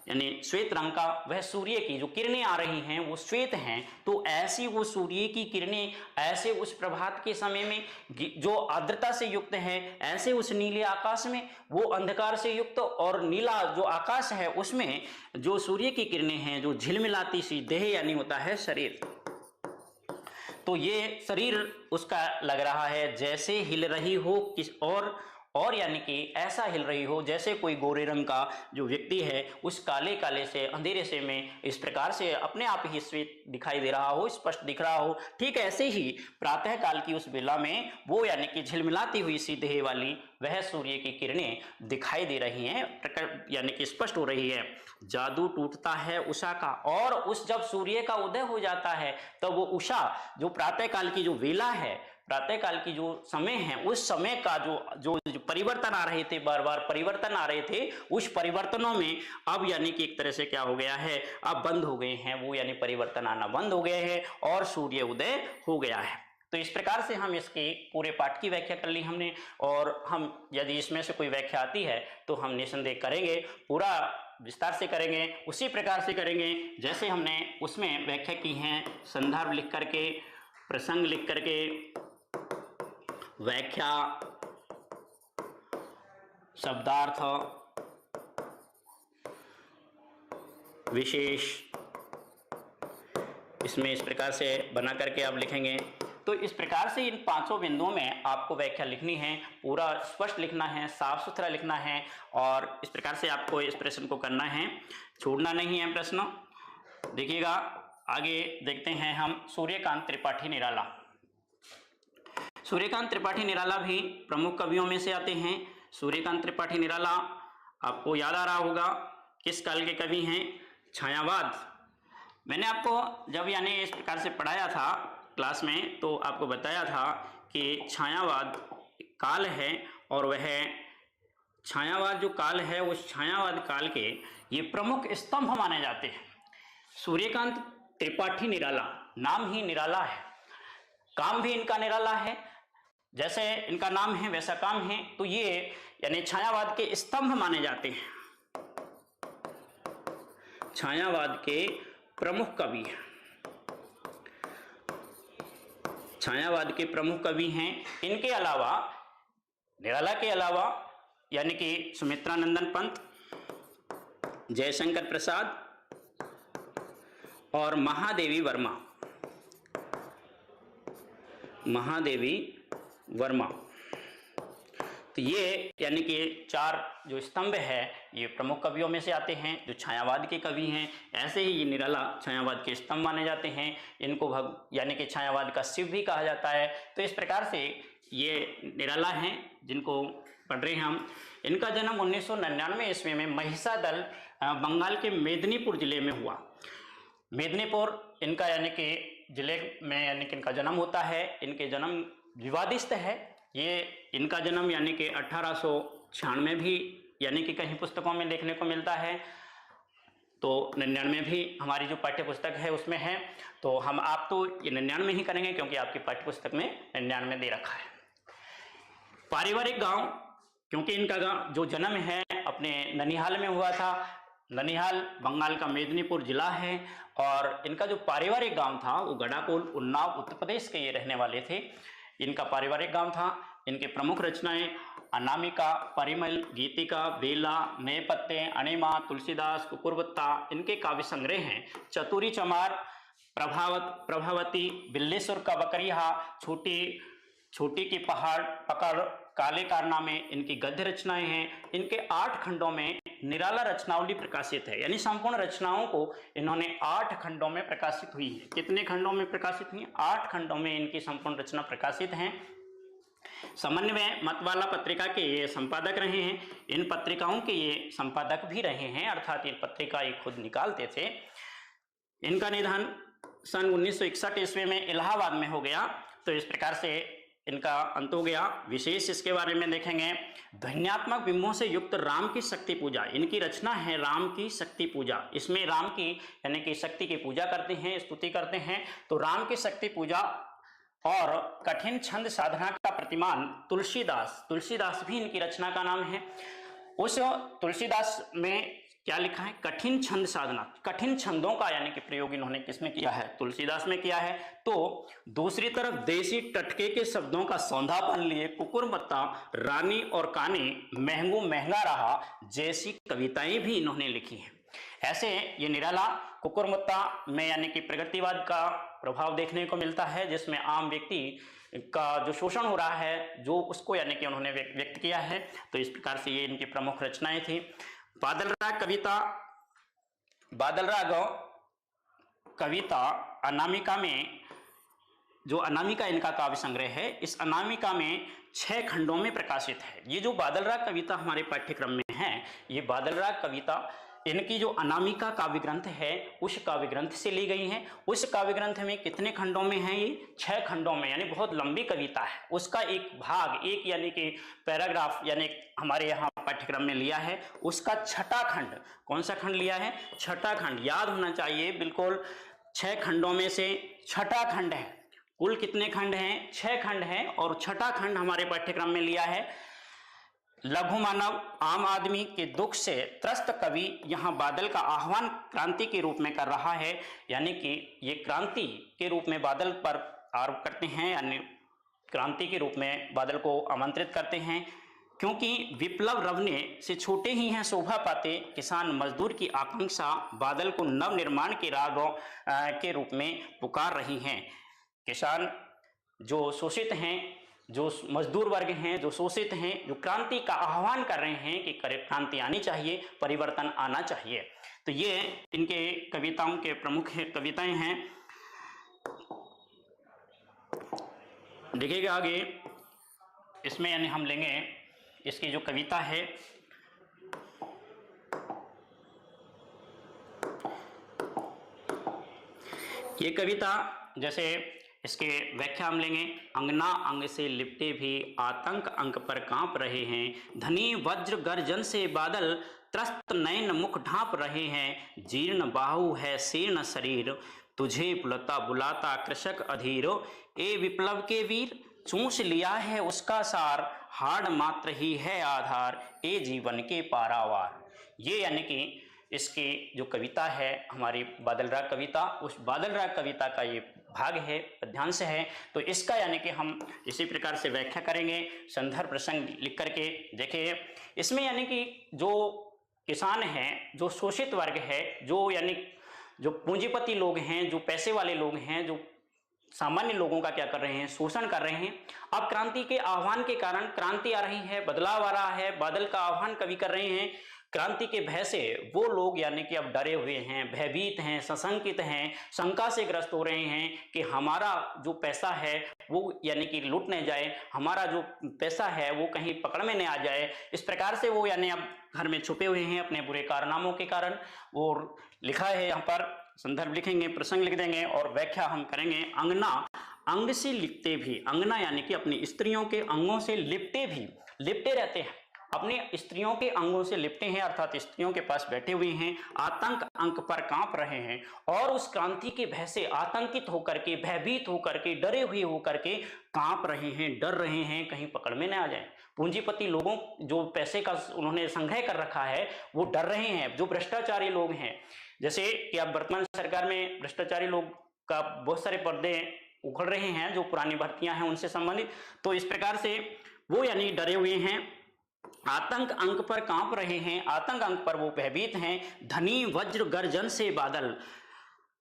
यानी श्वेत रंग का, वह सूर्य की जो किरणें आ रही हैं वो श्वेत हैं, तो ऐसी वो सूर्य की किरणें ऐसे उस प्रभात के समय में जो आर्द्रता से युक्त है, ऐसे उस नीले आकाश में वो अंधकार से युक्त और नीला जो आकाश है उसमें जो सूर्य की किरणें हैं जो झिलमिलाती सी देह यानी होता है शरीर, तो ये शरीर उसका लग रहा है जैसे हिल रही हो किस और यानी कि ऐसा हिल रही हो जैसे कोई गोरे रंग का जो व्यक्ति है उस काले काले से अंधेरे से में इस प्रकार से अपने आप ही श्वेत दिखाई दे रहा हो, स्पष्ट दिख रहा हो। ठीक ऐसे ही प्रातः काल की उस बेला में वो यानी कि झिलमिलाती हुई सी देह वाली वह सूर्य की किरणें दिखाई दे रही हैं, यानी कि स्पष्ट हो रही है। जादू टूटता है उषा का, और उस जब सूर्य का उदय हो जाता है तब तो वो उषा जो प्रातः काल की जो वेला है, प्रातः काल की जो समय है, उस समय का जो परिवर्तन आ रहे थे, बार बार परिवर्तन आ रहे थे, उस परिवर्तनों में अब यानी कि एक तरह से क्या हो गया है, अब बंद हो गए हैं वो, यानी परिवर्तन आना बंद हो गए हैं और सूर्य उदय हो गया है। तो इस प्रकार से हम इसके पूरे पाठ की व्याख्या कर ली हमने, और हम यदि इसमें से कोई व्याख्या आती है तो हम निसंदेह करेंगे, पूरा विस्तार से करेंगे, उसी प्रकार से करेंगे जैसे हमने उसमें व्याख्या की है, संदर्भ लिख करके, प्रसंग लिख करके, व्याख्या, शब्दार्थ, विशेष, इसमें इस प्रकार से बना करके आप लिखेंगे। तो इस प्रकार से इन पांचों बिंदुओं में आपको व्याख्या लिखनी है, पूरा स्पष्ट लिखना है, साफ सुथरा लिखना है, और इस प्रकार से आपको इस प्रश्न को करना है, छोड़ना नहीं है प्रश्न। देखिएगा आगे देखते हैं हम सूर्यकांत त्रिपाठी निराला। सूर्यकांत त्रिपाठी निराला भी प्रमुख कवियों में से आते हैं। सूर्यकांत त्रिपाठी निराला आपको याद आ रहा होगा किस काल के कवि हैं, छायावाद। मैंने आपको जब यानी इस प्रकार से पढ़ाया था क्लास में तो आपको बताया था कि छायावाद काल है, और वह छायावाद जो काल है उस छायावाद काल के ये प्रमुख स्तंभ माने जाते हैं। सूर्यकांत त्रिपाठी निराला, नाम ही निराला है, काम भी इनका निराला है, जैसे इनका नाम है वैसा काम है, तो ये यानी छायावाद के स्तंभ माने जाते हैं, छायावाद के प्रमुख कवि, छायावाद के प्रमुख कवि हैं। इनके अलावा, निराला के अलावा यानी कि सुमित्रानंदन पंत, जयशंकर प्रसाद और महादेवी वर्मा, तो ये यानी कि चार जो स्तंभ है ये प्रमुख कवियों में से आते हैं, जो छायावाद के कवि हैं। ऐसे ही ये निराला छायावाद के स्तंभ माने जाते हैं। इनको यानी कि छायावाद का शिव भी कहा जाता है। तो इस प्रकार से ये निराला हैं जिनको पढ़ रहे हैं हम। इनका जन्म 1999 ईस्वी में महिषादल बंगाल के मेदिनीपुर जिले में हुआ। मेदिनीपुर इनका यानी कि जिले में यानी कि इनका जन्म होता है। इनके जन्म विवादित है। ये इनका जन्म यानी कि 1896 भी यानी कि कहीं पुस्तकों में देखने को मिलता है, तो 99 भी हमारी जो पाठ्य पुस्तक है उसमें है। तो हम आप तो ये 99 ही करेंगे क्योंकि आपकी पाठ्य पुस्तक में 99 दे रखा है। पारिवारिक गांव, क्योंकि इनका गांव जो जन्म है अपने ननिहाल में हुआ था। ननिहाल बंगाल का मेदिनीपुर जिला है और इनका जो पारिवारिक गांव था वो गडाकोल, उन्नाव, उत्तर प्रदेश के ये रहने वाले थे। इनका पारिवारिक गांव था। इनके प्रमुख रचनाएं अनामिका, परिमल, गीतिका, बेला, नए पत्ते, अणिमा, तुलसीदास, कुकुरवत्ता इनके काव्य संग्रह हैं। चतुरी चमार, प्रभावती, बिल्लेश्वर का बकरिया, छोटी की पहाड़ पकड़, काले कारनामे इनकी गद्य रचनाएं हैं। इनके 8 खंडों में निराला रचनावली प्रकाशित है, यानी संपूर्ण रचनाओं को इन्होंने 8 खंडों में प्रकाशित हुई है। कितने खंडों में प्रकाशित हुई? 8 खंडों में इनकी संपूर्ण रचना प्रकाशित हैं। समन्वय मतवाला पत्रिका के ये संपादक रहे हैं। इन पत्रिकाओं के ये संपादक भी रहे हैं, अर्थात ये पत्रिका ये खुद निकालते थे। इनका निधन सन 1961 ईस्वी में इलाहाबाद में हो गया। तो इस प्रकार से इनका अंत हो गया। विशेष इसके बारे में देखेंगे, ध्वन्यात्मक बिंबों से युक्त राम की शक्ति पूजा। इनकी रचना है राम की शक्ति पूजा। इसमें राम की यानी कि शक्ति की पूजा करते हैं, स्तुति करते हैं। तो राम की शक्ति पूजा और कठिन छंद साधना का प्रतिमान तुलसीदास भी इनकी रचना का नाम है। उस तुलसीदास में क्या लिखा है? कठिन छंद साधना, कठिन छंदों का यानी कि प्रयोग इन्होंने किसमें किया है? तुलसीदास में किया है। तो दूसरी तरफ देसी टटके के शब्दों का सौंधापन लिए कुकुरवत्ता, रानी और कानी, महंगा रहा जैसी कविताएं भी इन्होंने लिखी हैं। ऐसे ये निराला कुकुरवत्ता में यानी कि प्रगतिवाद का प्रभाव देखने को मिलता है, जिसमें आम व्यक्ति का जो शोषण हो रहा है जो उसको यानी कि उन्होंने व्यक्त किया है। तो इस प्रकार से ये इनकी प्रमुख रचनाएं थी। बादल राग कविता अनामिका में, जो अनामिका इनका काव्य संग्रह है, इस अनामिका में 6 खंडों में प्रकाशित है। ये जो बादल राग कविता हमारे पाठ्यक्रम में है, ये बादल राग कविता इनकी जो अनामिका काव्य ग्रंथ है उस काव्य ग्रंथ से ली गई है। उस काव्य ग्रंथ में कितने खंडों में है? ये 6 खंडों में, यानी बहुत लंबी कविता है। उसका एक भाग, एक यानी कि पैराग्राफ यानी हमारे यहाँ पाठ्यक्रम में लिया है। उसका 6ठा खंड, कौन सा खंड लिया है? 6ठा खंड, याद होना चाहिए बिल्कुल। 6 खंडों में से 6ठा खंड है। कुल कितने खंड हैं? 6 खंड हैं और 6ठा खंड हमारे पाठ्यक्रम में लिया है। लघु मानव, आम आदमी के दुख से त्रस्त कवि यहाँ बादल का आह्वान क्रांति के रूप में कर रहा है, यानी कि ये क्रांति के रूप में बादल पर आरोप करते हैं, यानी क्रांति के रूप में बादल को आमंत्रित करते हैं। क्योंकि विप्लव रवने से छोटे ही हैं शोभा पाते, किसान मजदूर की आकांक्षा बादल को नव निर्माण के रागों के रूप में पुकार रही हैं। किसान जो शोषित हैं, जो मजदूर वर्ग हैं, जो शोषित हैं, जो क्रांति का आह्वान कर रहे हैं कि क्रांति आनी चाहिए, परिवर्तन आना चाहिए। तो ये इनके कविताओं के प्रमुख कविताएं हैं। देखिएगा आगे इसमें यानी हम लेंगे इसकी जो कविता है, ये कविता जैसे इसके व्याख्या हम लेंगे। अंगना अंग से लिपटे भी आतंक अंक पर कांप रहे हैं, धनी वज्र गर्जन से बादल त्रस्त नयन मुख ढांप रहे हैं। जीर्ण बाहु है शीर्ण शरीर, तुझे बुलाता कृषक अधीर। ए विप्लव के वीर, चूस लिया है उसका सार, हाड़ मात्र ही है आधार, ए जीवन के पारावार। ये यानी कि इसकी जो कविता है हमारी बादल राग कविता, उस बादल राग कविता का ये भाग है, पद्यांश है। तो इसका यानी कि हम इसी प्रकार से व्याख्या करेंगे संदर्भ प्रसंग लिख करके। देखिए इसमें यानी कि जो किसान हैं, जो शोषित वर्ग है, जो यानी जो पूंजीपति लोग हैं, जो पैसे वाले लोग हैं, जो सामान्य लोगों का क्या कर रहे हैं, शोषण कर रहे हैं। अब क्रांति के आह्वान के कारण क्रांति आ रही है, बदलाव आ रहा है, बादल का आह्वान कवि कर रहे हैं। क्रांति के भय से वो लोग यानी कि अब डरे हुए हैं, भयभीत हैं, सशंकित हैं, शंका से ग्रस्त हो रहे हैं कि हमारा जो पैसा है वो यानी कि लूट न जाए, हमारा जो पैसा है वो कहीं पकड़ में न आ जाए। इस प्रकार से वो यानी अब घर में छुपे हुए हैं अपने बुरे कारनामों के कारण। वो लिखा है यहाँ पर, संदर्भ लिखेंगे, प्रसंग लिख देंगे और व्याख्या हम करेंगे। अंगना अंग से लिपटे भी, अंगना यानी कि अपनी स्त्रियों के अंगों से लिपटे भी, लिपटे रहते हैं, अपने स्त्रियों के अंगों से लिपटे हैं, अर्थात स्त्रियों के पास बैठे हुए हैं। आतंक अंक पर कांप रहे हैं और उस क्रांति के भय से आतंकित होकर के, भयभीत होकर के, डरे हुए होकर के कांप रहे हैं, डर रहे हैं कहीं पकड़ में न आ जाए। पूंजीपति लोगों जो पैसे का उन्होंने संग्रह कर रखा है वो डर रहे हैं। जो भ्रष्टाचारी लोग हैं, जैसे कि अब वर्तमान सरकार में भ्रष्टाचारी लोग का बहुत सारे पर्दे उखड़ रहे हैं जो पुरानी भर्तियां हैं उनसे संबंधित, तो इस प्रकार से वो यानी डरे हुए हैं। आतंक अंक पर कांप रहे हैं, आतंक अंक पर वो भयभीत हैं। धनी वज्र गर्जन से बादल,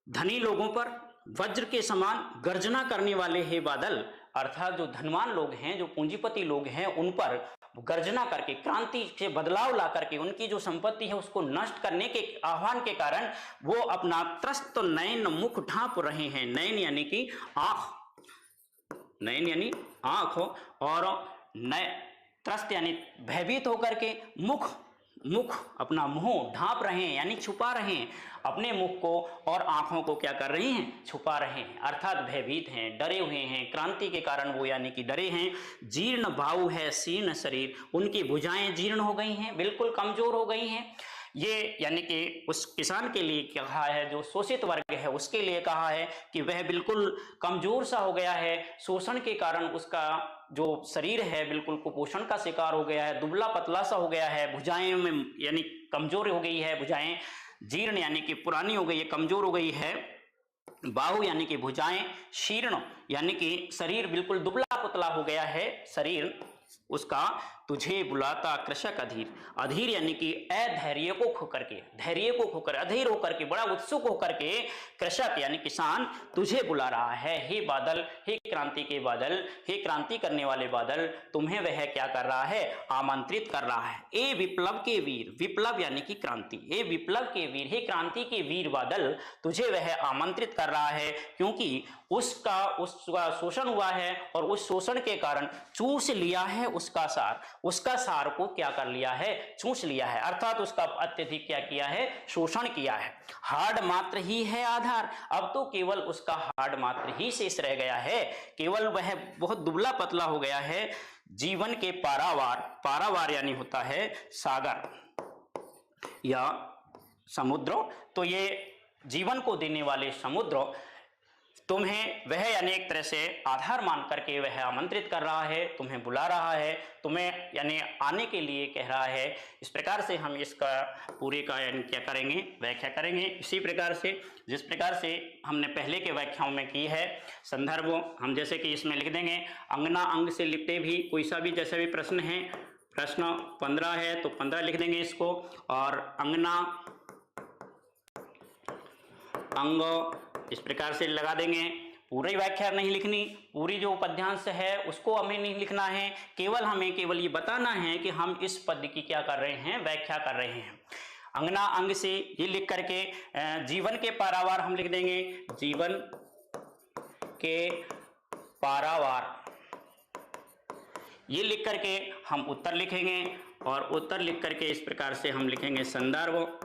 धनी लोगों पर वज्र के समान गर्जना करने वाले हैं बादल, अर्थात जो धनवान लोग हैं, जो पूंजीपति लोग हैं, उन पर गर्जना करके, क्रांति से बदलाव ला करके उनकी जो संपत्ति है उसको नष्ट करने के आह्वान के कारण वो अपना त्रस्त नयन मुख ढांप रहे हैं। नयन यानी कि आंख, नयन यानी आंख, और नय त्रस्त यानी भयभीत होकर के मुख अपना मुंह ढांप रहे हैं, यानी छुपा रहे हैं अपने मुख को और आंखों को क्या कर रहे हैं, छुपा रहे हैं, अर्थात भयभीत हैं, डरे हुए हैं। क्रांति के कारण वो यानी कि डरे हैं। जीर्ण भाव है शीर्ण शरीर, उनकी भुजाएं जीर्ण हो गई हैं, बिल्कुल कमजोर हो गई हैं। ये यानी कि उस किसान के लिए कहा है, जो शोषित वर्ग है उसके लिए कहा है कि वह बिल्कुल कमजोर सा हो गया है। शोषण के कारण उसका जो शरीर है बिल्कुल कुपोषण का शिकार हो गया है, दुबला पतला सा हो गया है, भुजाएं में यानी कमजोर हो गई है, भुजाएं जीर्ण यानी कि पुरानी हो गई है, कमजोर हो गई है। बाहु यानी कि भुजाएं, शीर्ण यानी कि शरीर बिल्कुल दुबला पतला हो गया है शरीर उसका। तुझे बुलाता कृषक अधीर, अधीर यानी कि अधैर्य को खोकर के, धैर्य को खोकर, अधीर होकर के, बड़ा उत्सुक होकर के कृषक यानी किसान तुझे बुला रहा है। हे बादल, हे क्रांति के बादल, हे क्रांति करने वाले बादल, तुम्हें वह क्या कर रहा है, आमंत्रित कर रहा है। ए विप्लव के वीर, विप्लव यानी कि क्रांति, हे विप्लव के वीर, हे क्रांति के वीर बादल, तुझे वह आमंत्रित कर रहा है, क्योंकि उसका शोषण हुआ है और उस शोषण के कारण चूस लिया है उसका सार, उसका सार को क्या कर लिया है, चूस लिया है, अर्थात उसका अत्यधिक क्या किया है, शोषण किया है। हाड मात्र ही है आधार, अब तो केवल उसका हाड मात्र ही शेष रह गया है, केवल वह बहुत दुबला पतला हो गया है। जीवन के पारावार, पारावार यानी होता है सागर या समुद्र, तो ये जीवन को देने वाले समुद्र तुम्हें वह यानी एक तरह से आधार मान करके वह आमंत्रित कर रहा है, तुम्हें बुला रहा है, तुम्हें यानी आने के लिए कह रहा है। इस प्रकार से हम इसका पूरे का यानी क्या करेंगे, व्याख्या करेंगे। इसी प्रकार से जिस प्रकार से हमने पहले के व्याख्याओं में की है, संदर्भ हम जैसे कि इसमें लिख देंगे। अंगना अंग से लिपटे भी, कोई सा भी जैसे भी प्रश्न है, प्रश्न 15 है तो 15 लिख देंगे इसको, और अंगना अंग इस प्रकार से लगा देंगे। पूरी व्याख्या नहीं लिखनी, पूरी जो पद्यांश है उसको हमें नहीं लिखना है, केवल ये बताना है कि हम इस पद की क्या कर रहे हैं, व्याख्या कर रहे हैं। अंगना अंग से ये लिख करके जीवन के पारावार हम लिख देंगे, जीवन के पारावार ये लिख करके हम उत्तर लिखेंगे, और उत्तर लिख करके इस प्रकार से हम लिखेंगे संदर्भ।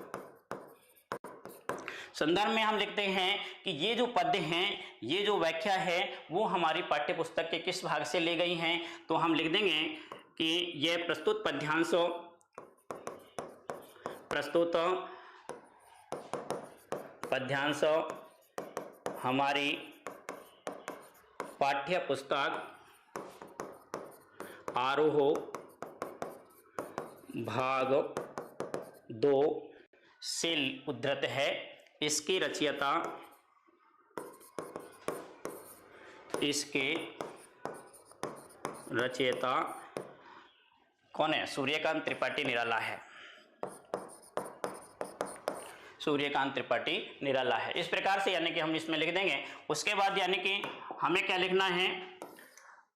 संदर्भ में हम लिखते हैं कि ये जो पद्य हैं, ये जो व्याख्या है वो हमारी पाठ्य पुस्तक के किस भाग से ले गई हैं, तो हम लिख देंगे कि ये प्रस्तुत पद्यांश हमारी पाठ्य पुस्तक आरोह भाग 2 से उद्धृत है। इसके रचयिता कौन है, सूर्यकांत त्रिपाठी निराला है, सूर्यकांत त्रिपाठी निराला है। इस प्रकार से यानी कि हम इसमें लिख देंगे। उसके बाद यानी कि हमें क्या लिखना है,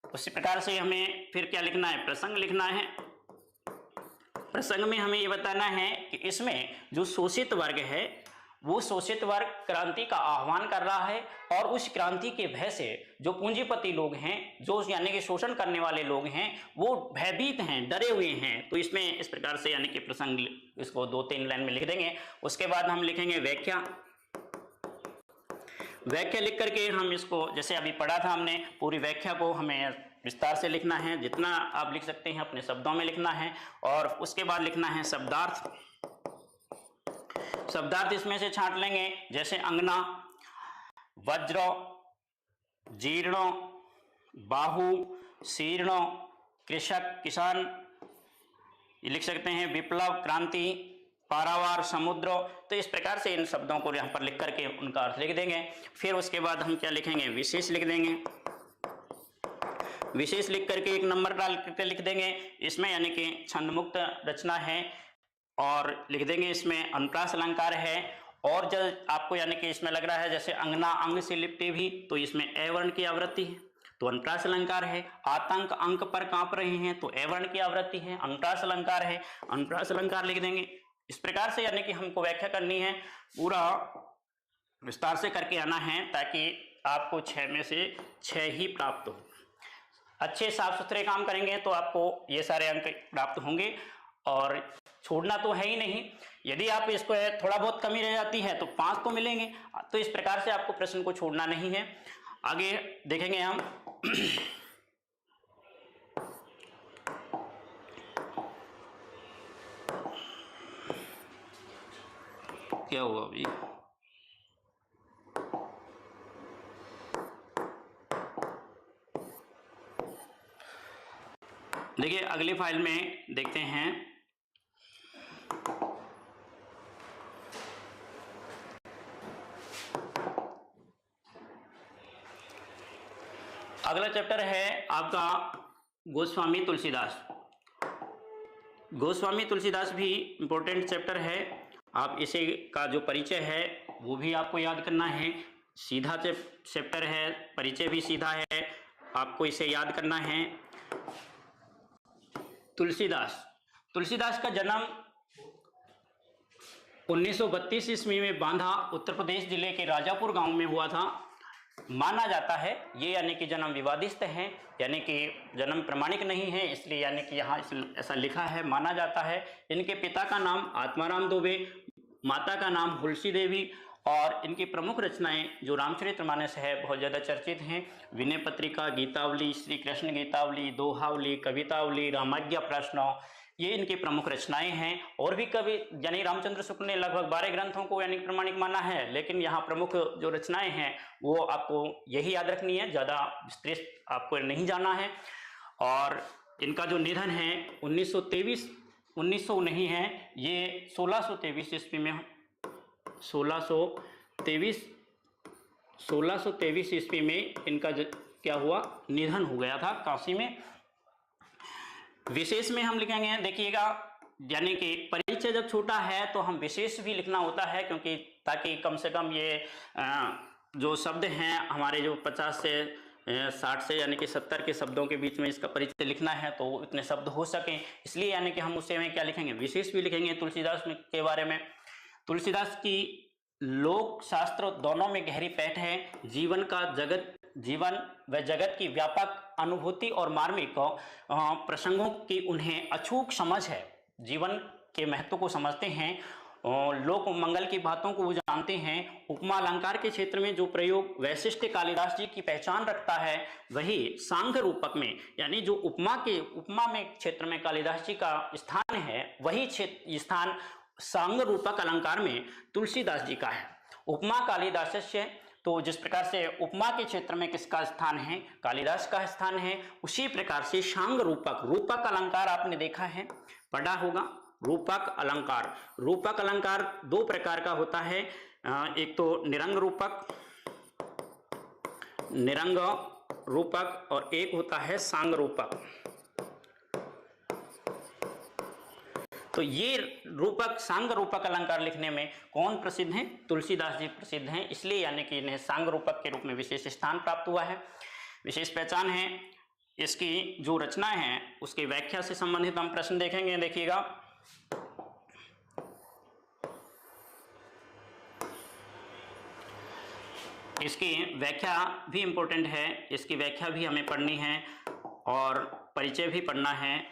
उसी प्रकार से हमें फिर क्या लिखना है, प्रसंग लिखना है। प्रसंग में हमें ये बताना है कि इसमें जो शोषित वर्ग है वो शोषित वर्ग क्रांति का आह्वान कर रहा है और उस क्रांति के भय से जो पूंजीपति लोग हैं, जो यानी कि शोषण करने वाले लोग हैं, वो भयभीत हैं, डरे हुए हैं। तो इसमें इस प्रकार से यानी कि प्रसंग इसको 2-3 लाइन में लिख देंगे। उसके बाद हम लिखेंगे व्याख्या। व्याख्या लिख करके हम इसको जैसे अभी पढ़ा था हमने, पूरी व्याख्या को हमें विस्तार से लिखना है, जितना आप लिख सकते हैं अपने शब्दों में लिखना है। और उसके बाद लिखना है शब्दार्थ। शब्दार्थ इसमें से छांट लेंगे, जैसे अंगना, वज्र, जीर्ण, बाहु, शीर्ण, कृषक, किसान, ये लिख सकते हैं विप्लव, क्रांति, पारावार, समुद्र। तो इस प्रकार से इन शब्दों को यहाँ पर लिख करके उनका अर्थ लिख देंगे। फिर उसके बाद हम क्या लिखेंगे, विशेष लिख देंगे। विशेष लिख करके 1 नंबर डाल करके लिख देंगे। इसमें यानी कि छंद मुक्त रचना है और लिख देंगे इसमें अनुप्रास अलंकार है। और जब आपको यानी कि इसमें लग रहा है जैसे अंगना अंग से लिपटे भी, तो इसमें ए वर्ण की आवृत्ति है तो अनुप्रास अलंकार है। आतंक अंक पर कांप रहे हैं तो ए वर्ण की आवृत्ति है, अनुप्रास अलंकार है, अनुप्रास अलंकार लिख देंगे। इस प्रकार से यानी कि हमको व्याख्या करनी है, पूरा विस्तार से करके आना है ताकि आपको 6 में से 6 ही प्राप्त हो। अच्छे साफ सुथरे काम करेंगे तो आपको ये सारे अंक प्राप्त होंगे और छोड़ना तो है ही नहीं। यदि आप इसको थोड़ा बहुत कमी रह जाती है तो 5 तो मिलेंगे। तो इस प्रकार से आपको प्रश्न को छोड़ना नहीं है। आगे देखेंगे हम क्या हुआ अभी, देखिए अगली फाइल में देखते हैं। अगला चैप्टर है आपका गोस्वामी तुलसीदास। गोस्वामी तुलसीदास भी इंपॉर्टेंट चैप्टर है। आप इसे का जो परिचय है वो भी आपको याद करना है। सीधा चैप्टर है, परिचय भी सीधा है, आपको इसे याद करना है। तुलसीदास का जन्म 1932 ईस्वी में बांधा उत्तर प्रदेश जिले के राजापुर गांव में हुआ था। माना जाता है ये यानी कि जन्म विवादित है, यानी कि जन्म प्रमाणिक नहीं है, इसलिए यानी कि यहाँ ऐसा लिखा है, माना जाता है। इनके पिता का नाम आत्माराम दुबे, माता का नाम हुलसी देवी और इनकी प्रमुख रचनाएं जो रामचरितमानस है बहुत ज़्यादा चर्चित हैं। विनय पत्रिका, गीतावली, श्री कृष्ण गीतावली, दोहावली, कवितावली, रामाज्ञा प्रश्न, ये इनकी प्रमुख रचनाएं हैं। और भी कवि यानी रामचंद्र शुक्ल ने लगभग 12 ग्रंथों को यानी प्रमाणिक माना है, लेकिन यहाँ प्रमुख जो रचनाएं हैं वो आपको यही याद रखनी है, ज़्यादा विस्तृत आपको नहीं जाना है। और इनका जो निधन है 1900 नहीं है, ये 1623 ईस्वी में 1623 ईस्वी में इनका क्या हुआ, निधन हो गया था काशी में। विशेष में हम लिखेंगे, देखिएगा यानी कि परिचय जब छोटा है तो हम विशेष भी लिखना होता है, क्योंकि ताकि कम से कम ये जो शब्द हैं हमारे जो 50 से 60 से यानी कि 70 के शब्दों के बीच में इसका परिचय लिखना है तो इतने शब्द हो सकें, इसलिए यानी कि हम उसे में क्या लिखेंगे, विशेष भी लिखेंगे। तुलसीदास के बारे में, तुलसीदास की लोक शास्त्र दोनों में गहरी पैठ है। जीवन व जगत की व्यापक अनुभूति और मार्मिक प्रसंगों की उन्हें अचूक समझ है। जीवन के महत्व को समझते हैं, लोक मंगल की बातों को वो जानते हैं। उपमा अलंकार के क्षेत्र में जो प्रयोग वैशिष्ट कालिदास जी की पहचान रखता है, वही सांघ रूपक में यानी जो उपमा में क्षेत्र में कालिदास जी का स्थान है, वही स्थान सांघ रूपक अलंकार में तुलसीदास जी का है। उपमा कालिदासस्य, तो जिस प्रकार से उपमा के क्षेत्र में किसका स्थान है, कालिदास का स्थान है, उसी प्रकार से सांघ रूपक अलंकार आपने देखा है, पढ़ा होगा। रूपक अलंकार 2 प्रकार का होता है, एक तो निरंग रूपक और एक होता है सांग रूपक। तो तो ये रूपक, सांग रूपक अलंकार लिखने में कौन प्रसिद्ध हैं? तुलसीदास जी प्रसिद्ध हैं, इसलिए यानी कि इन्हें सांग रूपक के रूप में विशेष स्थान प्राप्त हुआ है, विशेष पहचान है। इसकी जो रचना है उसकी व्याख्या से संबंधित हम प्रश्न देखेंगे। देखिएगा, इसकी व्याख्या भी इंपॉर्टेंट है, इसकी व्याख्या भी हमें पढ़नी है और परिचय भी पढ़ना है।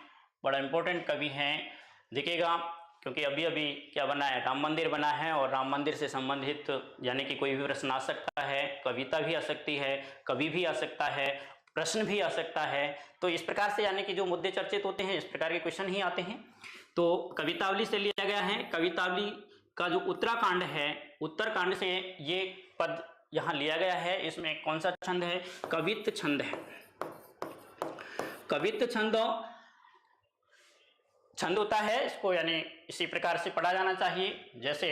बड़ा इंपॉर्टेंट कवि है, देखिएगा, क्योंकि अभी अभी क्या बना है, राम मंदिर बना है और राम मंदिर से संबंधित यानी कि कोई भी प्रश्न आ सकता है, कविता भी आ सकती है, कवि भी आ सकता है, प्रश्न भी आ सकता है। तो इस प्रकार से यानी कि जो मुद्दे चर्चित होते हैं इस प्रकार के क्वेश्चन ही आते हैं। तो कवितावली से लिया गया है। कवितावली का जो उत्तराकांड है, उत्तरकांड से ये पद यहाँ लिया गया है। इसमें कौन सा छंद है? कवित्त छंद है। कवित्त छंद होता है, इसको यानी इसी प्रकार से पढ़ा जाना चाहिए, जैसे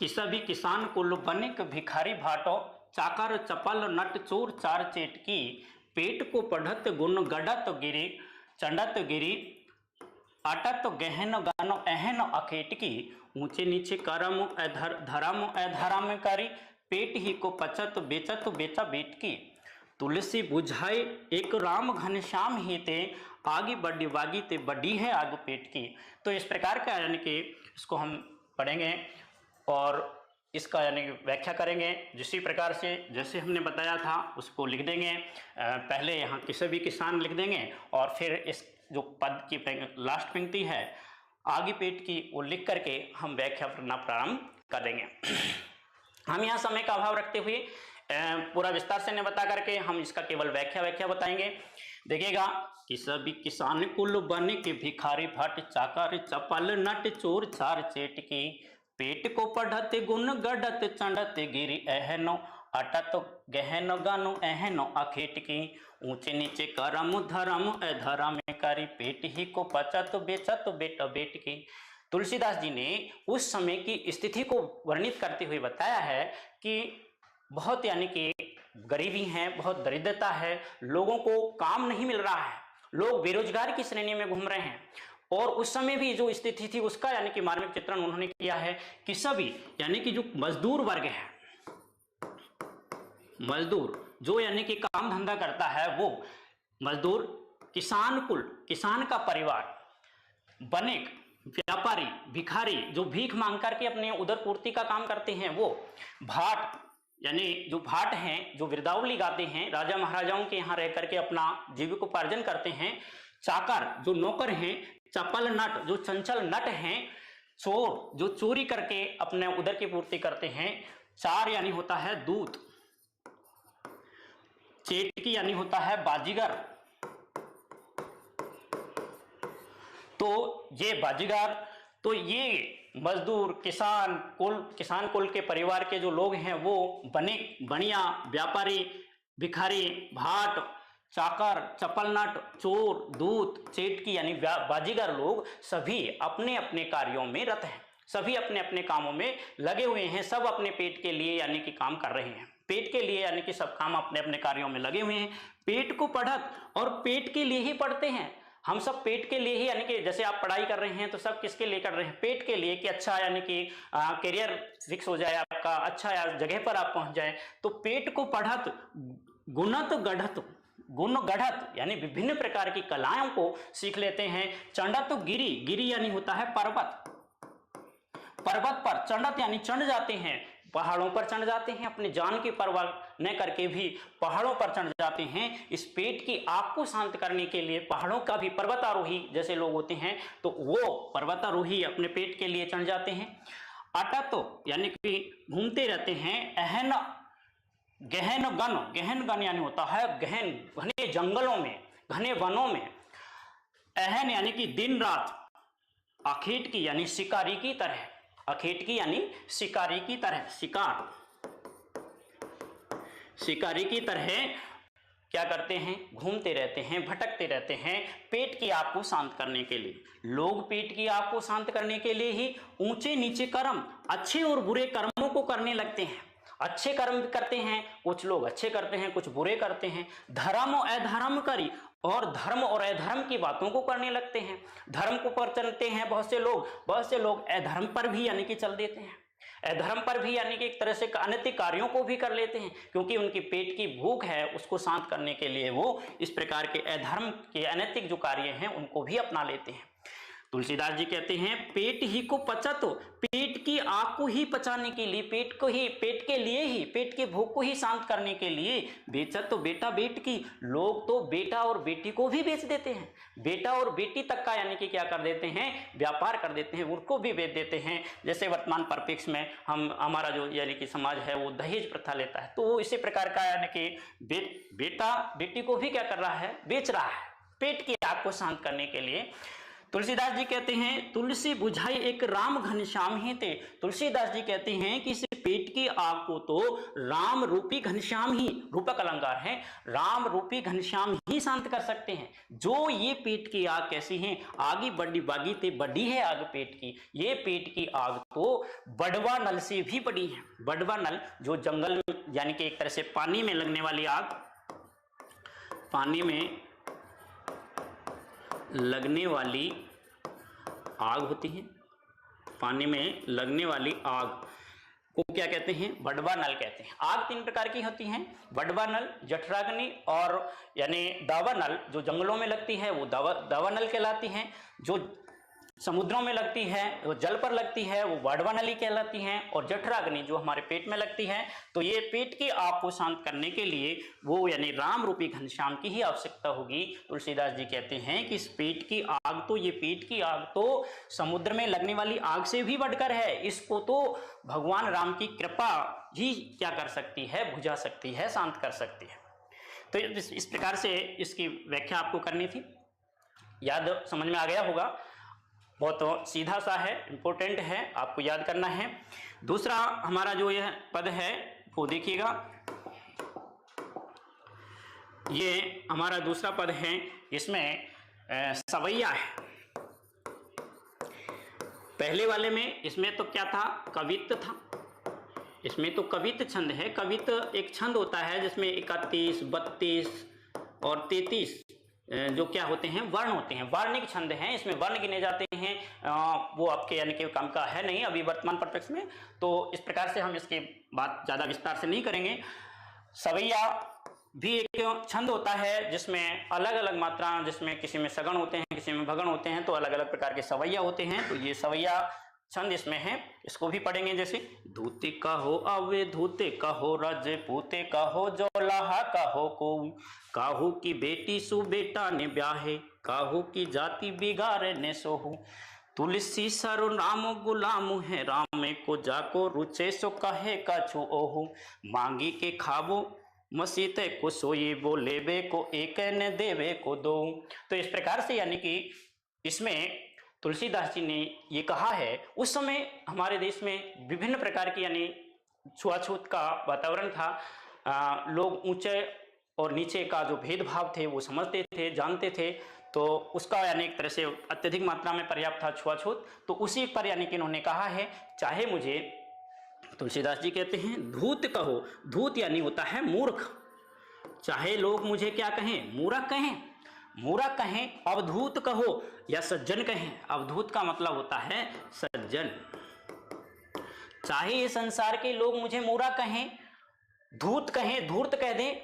किसा भी किसान कुल बनिक भिखारी भाटो, चाकर चपल नट चोर चार चेटकी, पेट को पढ़त गुण गढ़त गिरी, चंडत गिरी, अटत गहन गानो एहन अखेटकी, ऊंचे नीचे करम धरम अधरम करी, पेट ही को पचत बेचत बेचा बेटकी, तुलसी बुझाए एक राम घनश्याम ही ते, आगे बड़ी वागी ते बड़ी है आग पेट की। तो इस प्रकार का यानी कि इसको हम पढ़ेंगे और इसका यानी कि व्याख्या करेंगे। जिसी प्रकार से जैसे हमने बताया था उसको लिख देंगे। पहले यहाँ किसी भी किसान लिख देंगे और फिर इस जो पद की लास्ट पंक्ति है आगे पेट की, वो लिख करके हम व्याख्या करना प्रारंभ कर देंगे। हम यहाँ समय का अभाव रखते हुए पूरा विस्तार से नहीं बता करके हम इसका केवल व्याख्या बताएंगे। देखिएगा, कि सभी किसान कुल बन के भिखारी भट, चाकर चपल नट चोर चार चेटकी, पेट को पढ़त गुण गढ़त चंडत गिरी एहनो, अटत गहन गानो एहनो अखेटकी, ऊंचे नीचे करम धरम अधरम करी, पेट ही को पचत बेचत बेट बेटकी। तुलसीदास जी ने उस समय की स्थिति को वर्णित करते हुए बताया है कि बहुत यानी कि गरीबी है, बहुत दरिद्रता है, लोगों को काम नहीं मिल रहा है, लोग बेरोजगार की श्रेणी में घूम रहे हैं। और उस समय भी जो स्थिति थी उसका यानी कि मार्मिक चित्रण उन्होंने किया है कि सभी यानी कि जो मजदूर वर्ग है, मजदूर जो यानी कि काम धंधा करता है वो मजदूर, किसान कुल, किसान का परिवार, बनिक व्यापारी, भिखारी जो भीख मांग करके अपने उदर पूर्ति का काम करते हैं वो, भाट यानी जो भाट हैं जो वृदावली गाते हैं, राजा महाराजाओं के यहाँ रह करके अपना जीविकोपार्जन करते हैं, चाकर जो नौकर हैं, चपल नट जो चंचल नट हैं, चोर जो चोरी करके अपने उदर की पूर्ति करते हैं, चार यानी होता है दूत, चेटकी यानी होता है बाजीगर। तो ये बाजीगर, तो ये मजदूर किसान कुल के परिवार के जो लोग हैं वो बनिक, बनिया, व्यापारी, भिखारी, भाट, चाकर, चपलनट, चोर, दूत, चेटकी यानी बाजीगर लोग सभी अपने अपने कार्यों में रत हैं, सभी अपने अपने कामों में लगे हुए हैं, सब अपने पेट के लिए यानी कि काम कर रहे हैं, पेट के लिए यानी कि सब काम अपने अपने कार्यों में लगे हुए हैं। पेट को पढ़त, और पेट के लिए ही पढ़ते हैं हम सब, पेट के लिए ही, यानी कि जैसे आप पढ़ाई कर रहे हैं तो सब किसके लिए कर रहे हैं? पेट के लिए, कि अच्छा यानी कि करियर फिक्स हो जाए आपका, अच्छा जगह पर आप पहुंच जाए। तो पेट को पढ़त गुणत गढ़त, गुण गढ़त यानी विभिन्न प्रकार की कलाओं को सीख लेते हैं। चंडत गिरी, गिरी यानी होता है पर्वत, पर्वत पर, चंडत यानी चढ़ जाते हैं, पहाड़ों पर चढ़ जाते हैं, अपनी जान की परवाह न करके भी पहाड़ों पर चढ़ जाते हैं। इस पेट की आग को शांत करने के लिए पहाड़ों का भी, पर्वतारोही जैसे लोग होते हैं तो वो पर्वतारोही अपने पेट के लिए चढ़ जाते हैं। अटत यानी कि घूमते रहते हैं। अहन गहन गन, गहन गन यानी होता है गहन, घने जंगलों में, घने वनों में। अहन यानी कि दिन रात, अखेट की यानी शिकारी की तरह, अखेट की यानी शिकारी की तरह, शिकार, शिकारी की तरह क्या करते हैं? घूमते रहते हैं, भटकते रहते हैं पेट की आग को शांत करने के लिए। लोग पेट की आग को शांत करने के लिए ही ऊंचे नीचे कर्म, अच्छे और बुरे कर्मों को करने लगते हैं। अच्छे कर्म करते हैं, कुछ लोग अच्छे करते हैं, कुछ बुरे करते हैं। धर्म और अधर्म करी, और धर्म और अधर्म की बातों को करने लगते हैं। धर्म को पर चलते हैं बहुत से लोग अधर्म पर भी यानी कि चल देते हैं। अधर्म पर भी यानी कि एक तरह से अनैतिक कार्यों को भी कर लेते हैं, क्योंकि उनकी पेट की भूख है, उसको शांत करने के लिए वो इस प्रकार के अधर्म के अनैतिक जो कार्य हैं उनको भी अपना लेते हैं। तुलसीदास जी कहते हैं पेट ही को पचत, पेट की आग को ही पचाने के लिए, पेट के लिए ही, पेट की भूख को ही शांत करने के लिए बेचत तो बेटा बेट की। लोग तो बेटा और बेटी को भी बेच देते हैं, बेटा और बेटी तक का यानी कि क्या कर देते हैं, व्यापार कर देते हैं, उनको भी बेच देते हैं। जैसे वर्तमान परिप्रेक्ष्य में हमारा जो यानी कि समाज है वो दहेज प्रथा लेता है, तो इसी प्रकार का यानी कि बेटा बेटी को भी क्या कर रहा है, बेच रहा है, पेट की आग को शांत करने के लिए। तुलसीदास जी कहते हैं तुलसी बुझाई एक राम घनश्याम ही थे। तुलसीदास जी कहते हैं कि इस पेट की आग को तो राम रूपी घनश्याम ही, रूपक अलंकार है, राम रूपी घनश्याम ही शांत कर सकते हैं। जो ये पेट की आग कैसी है, आगी बड़ी बागी ते बड़ी है आग पेट की। ये पेट की आग तो बड़वा नल से भी बड़ी है। बड़वा नल जो जंगल में यानी कि एक तरह से पानी में लगने वाली आग, पानी में लगने वाली आग होती है, पानी में लगने वाली आग को क्या कहते हैं, बड़वा नल कहते हैं। आग 3 प्रकार की होती हैं, बड़वा नल, जठराग्नि और यानी दावा नल। जो जंगलों में लगती है वो दावा नल कहलाती है, जो समुद्रों में लगती है, वो जल पर लगती है, वो बड़वा नली कहलाती हैं। और जठराग्नि जो हमारे पेट में लगती है, तो ये पेट की आग को शांत करने के लिए वो यानी राम रूपी घनश्याम की ही आवश्यकता होगी। तुलसीदास जी कहते हैं कि इस पेट की आग तो, ये पेट की आग तो समुद्र में लगने वाली आग से भी बढ़कर है। इसको तो भगवान राम की कृपा ही क्या कर सकती है, बुझा सकती है, शांत कर सकती है। तो इस प्रकार से इसकी व्याख्या आपको करनी थी। याद समझ में आ गया होगा, बहुत सीधा सा है, इंपॉर्टेंट है, आपको याद करना है। दूसरा हमारा जो यह पद है वो देखिएगा, ये हमारा दूसरा पद है, इसमें सवैया है। पहले वाले में इसमें तो क्या था, कवित्त था, इसमें तो कवित्त छंद है। कवित्त एक छंद होता है जिसमें 31, 32 और 33 जो क्या होते हैं, वर्ण होते हैं, वर्णिक छंद हैं। इसमें वर्ण गिने जाते हैं, वो आपके यानी कि काम का है नहीं अभी वर्तमान परिप्रेक्ष्य में, तो इस प्रकार से हम इसकी बात ज़्यादा विस्तार से नहीं करेंगे। सवैया भी एक छंद होता है जिसमें अलग अलग मात्रा, जिसमें किसी में सगण होते हैं, किसी में भगण होते हैं, तो अलग अलग प्रकार के सवैया होते हैं। तो ये सवैया छंद इसमें है, इसको भी पढ़ेंगे। जैसे धूते कहो अवे धूते कहो राजे पूते कहो जोलाहा कहो को, काहू की बेटी सु बेटा ने ब्याहे, काहू की जाति बिगाड़े ने सोहू। तुलसी सरो राम गुलाम है, रामे को जाको रुचे सो कहे का छू ओहू। मांगी के खावो मसीते को सोई, बोले बे को एक ने देवे को दो। तो इस प्रकार से यानी कि इसमें तुलसीदास जी ने ये कहा है। उस समय हमारे देश में विभिन्न प्रकार की यानी छुआछूत का वातावरण था, लोग ऊंचे और नीचे का जो भेदभाव थे वो समझते थे, जानते थे, तो उसका यानी एक तरह से अत्यधिक मात्रा में पर्याप्त था छुआछूत। तो उसी पर यानी कि इन्होंने कहा है, चाहे मुझे, तुलसीदास जी कहते हैं धूत कहो, धूत यानी होता है मूर्ख, चाहे लोग मुझे क्या कहें, मूर्ख कहें, मूर्ख कहें, अवधूत कहो या सज्जन कहें। अवधूत का मतलब होता है सज्जन। चाहे ये संसार के लोग मुझे मूर्ख कहें, धूत कहें, धूर्त कह दें,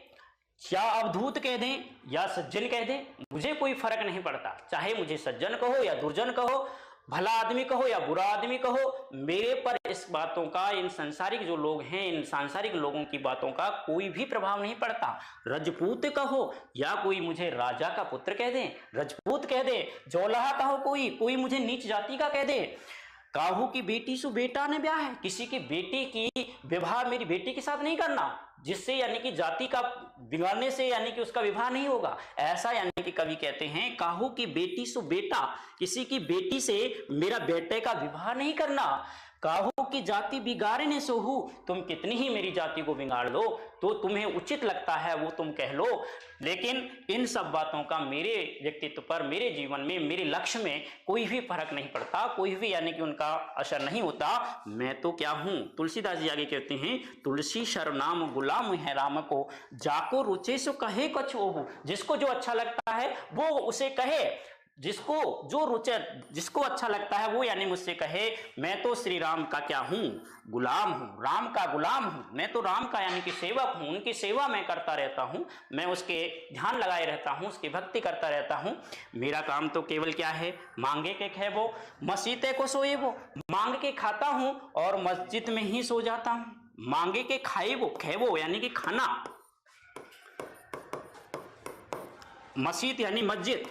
या अवधूत कह दें या सज्जन कह दें, मुझे कोई फर्क नहीं पड़ता। चाहे मुझे सज्जन कहो या दुर्जन कहो, भला आदमी कहो या बुरा आदमी कहो, मेरे पर इस बातों का, इन संसारिक जो लोग हैं, इन सांसारिक लोगों की बातों का कोई भी प्रभाव नहीं पड़ता। रजपूत कहो या कोई मुझे राजा का पुत्र कह दे, रजपूत कह दे, जोलाहा कहो, कोई मुझे नीच जाति का कह दे। काहू की बेटी सु बेटा ने ब्याह है, किसी की बेटी की विवाह मेरी बेटी के साथ नहीं करना, जिससे यानी कि जाति का बिगाड़ने से यानी कि उसका विवाह नहीं होगा, ऐसा यानी कि कवि कहते हैं काहू की बेटी सु बेटा, किसी की बेटी से मेरा बेटे का विवाह नहीं करना। काहू की जाति बिगाड़ने सोहू, तुम कितनी ही मेरी जाति को बिगाड़ लो तो तुम्हें उचित लगता है वो तुम कह लो, लेकिन इन सब बातों का मेरे व्यक्तित्व पर, मेरे जीवन में, मेरे लक्ष्य में कोई भी फर्क नहीं पड़ता, कोई भी यानी कि उनका असर नहीं होता। मैं तो क्या हूं, तुलसीदास जी आगे कहते हैं, तुलसी शरनाम गुलाम है राम को, जाको रुचे सो कहे कछ ओहू। जिसको जो अच्छा लगता है वो उसे कहे, जिसको जो रुचे, जिसको अच्छा लगता है वो यानी मुझसे कहे। मैं तो श्री राम का क्या हूं, गुलाम हूं, राम का गुलाम हूं। मैं तो राम का यानी कि सेवक हूं, उनकी सेवा मैं करता रहता हूं, मैं उसके ध्यान लगाए रहता हूं, उसकी भक्ति करता रहता हूं। मेरा काम तो केवल क्या है, मांगे के खेबो मसीते को सोए वो, मांग के खाता हूं और मस्जिद में ही सो जाता हूं। मांगे के खाए वो, खेबो यानी कि खाना, मस्जिद यानी मस्जिद,